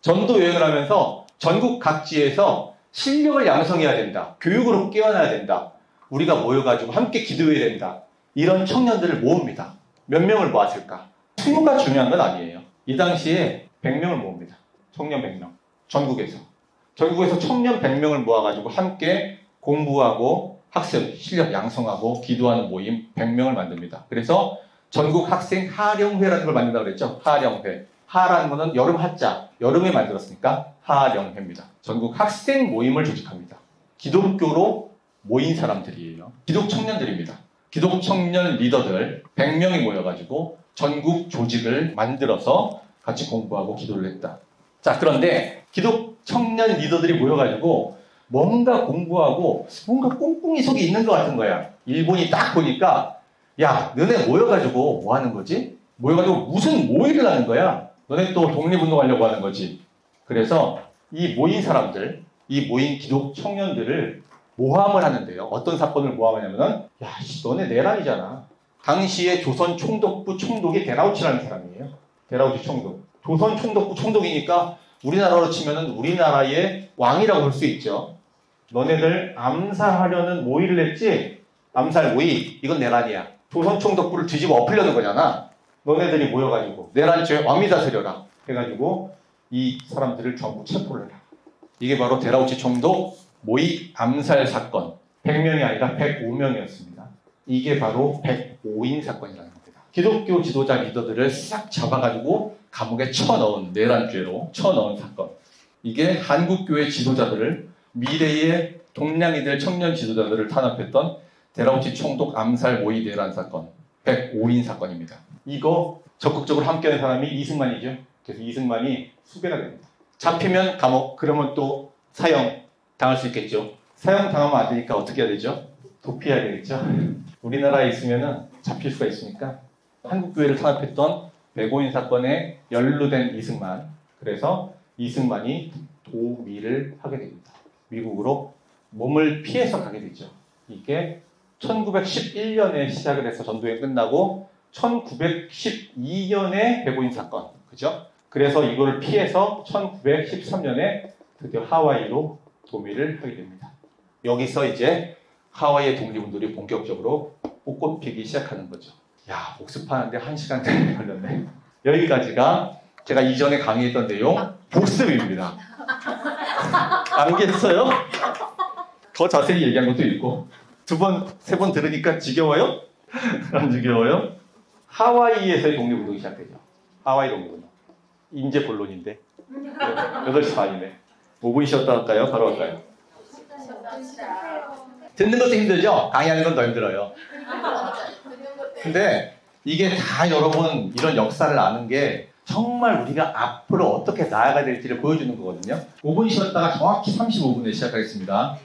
전도 여행을 하면서 전국 각지에서 실력을 양성해야 된다. 교육으로 깨어나야 된다. 우리가 모여가지고 함께 기도해야 된다. 이런 청년들을 모읍니다. 몇 명을 모았을까? 수가 중요한 건 아니에요. 이 당시에 100명을 모읍니다. 청년 100명. 전국에서 청년 100명을 모아가지고 함께 공부하고 학습, 실력 양성하고 기도하는 모임 100명을 만듭니다. 그래서 전국 학생 하령회라는 걸 만든다고 그랬죠. 하령회. 하라는 거는 여름 하자. 여름에 만들었으니까 하령회입니다. 전국 학생 모임을 조직합니다. 기독교로 모인 사람들이에요. 기독 청년들입니다. 기독 청년 리더들 100명이 모여가지고 전국 조직을 만들어서 같이 공부하고 기도를 했다. 자, 그런데 기독 청년 리더들이 모여가지고 뭔가 공부하고 뭔가 꽁꽁이 속이 있는 것 같은 거야. 일본이 딱 보니까 야, 너네 모여가지고 뭐 하는 거지? 모여가지고 무슨 모의를 하는 거야? 너네 또 독립운동하려고 하는 거지. 그래서 이 모인 사람들, 이 모인 기독 청년들을 모함을 하는데요. 어떤 사건을 모함하냐면은 야, 너네 내란이잖아. 당시에 조선 총독부 총독이 데라우치라는 사람이에요. 데라우치 총독. 조선 총독부 총독이니까 우리나라로 치면은 우리나라의 왕이라고 볼 수 있죠. 너네들 암살하려는 모의를 했지? 암살 모의. 이건 내란이야. 조선 총독부를 뒤집어 엎으려는 거잖아. 너네들이 모여가지고 내란죄 왕미다스려라 해가지고 이 사람들을 전부 체포를 해라. 이게 바로 데라우치 총독 모의 암살 사건. 100명이 아니라 105명이었습니다. 이게 바로 105인 사건이라는 겁니다. 기독교 지도자 리더들을 싹 잡아가지고 감옥에 쳐넣은 내란죄로 쳐넣은 사건. 이게 한국교회 지도자들을 미래의 동량이 될 청년 지도자들을 탄압했던 데라우치 총독 암살 모의 내란 사건 105인 사건입니다. 이거 적극적으로 함께하는 사람이 이승만이죠. 그래서 이승만이 수배가 됩니다. 잡히면 감옥, 그러면 또 사형 당할 수 있겠죠. 사형 당하면 안 되니까 어떻게 해야 되죠? 도피해야 되겠죠. 우리나라에 있으면은 잡힐 수가 있으니까 한국교회를 탄압했던 105인 사건에 연루된 이승만. 그래서 이승만이 도미를 하게 됩니다. 미국으로 몸을 피해서 가게 되죠. 이게 1911년에 시작을 해서 전도행 끝나고 1912년에 105인 사건. 그죠? 그래서 이거를 피해서 1913년에 드디어 하와이로 도미를 하게 됩니다. 여기서 이제 하와이의 독립운동이 본격적으로 꽃꽃 피기 시작하는 거죠. 야, 복습하는데 1시간 걸렸네. 여기까지가 제가 이전에 강의했던 내용 복습입니다. 알겠어요? 더 자세히 얘기한 것도 있고. 2번, 3번 들으니까 지겨워요? 안 지겨워요? 하와이에서의 독립운동이 시작되죠. 하와이 독립운동. 인제 본론인데 8시 반이네. 5분 쉬었다 할까요? 바로 할까요? 듣는 것도 힘들죠? 강의하는 건 더 힘들어요. 근데 이게 다 여러분 이런 역사를 아는 게 정말 우리가 앞으로 어떻게 나아가야 될지를 보여주는 거거든요. 5분 쉬었다가 정확히 35분에 시작하겠습니다.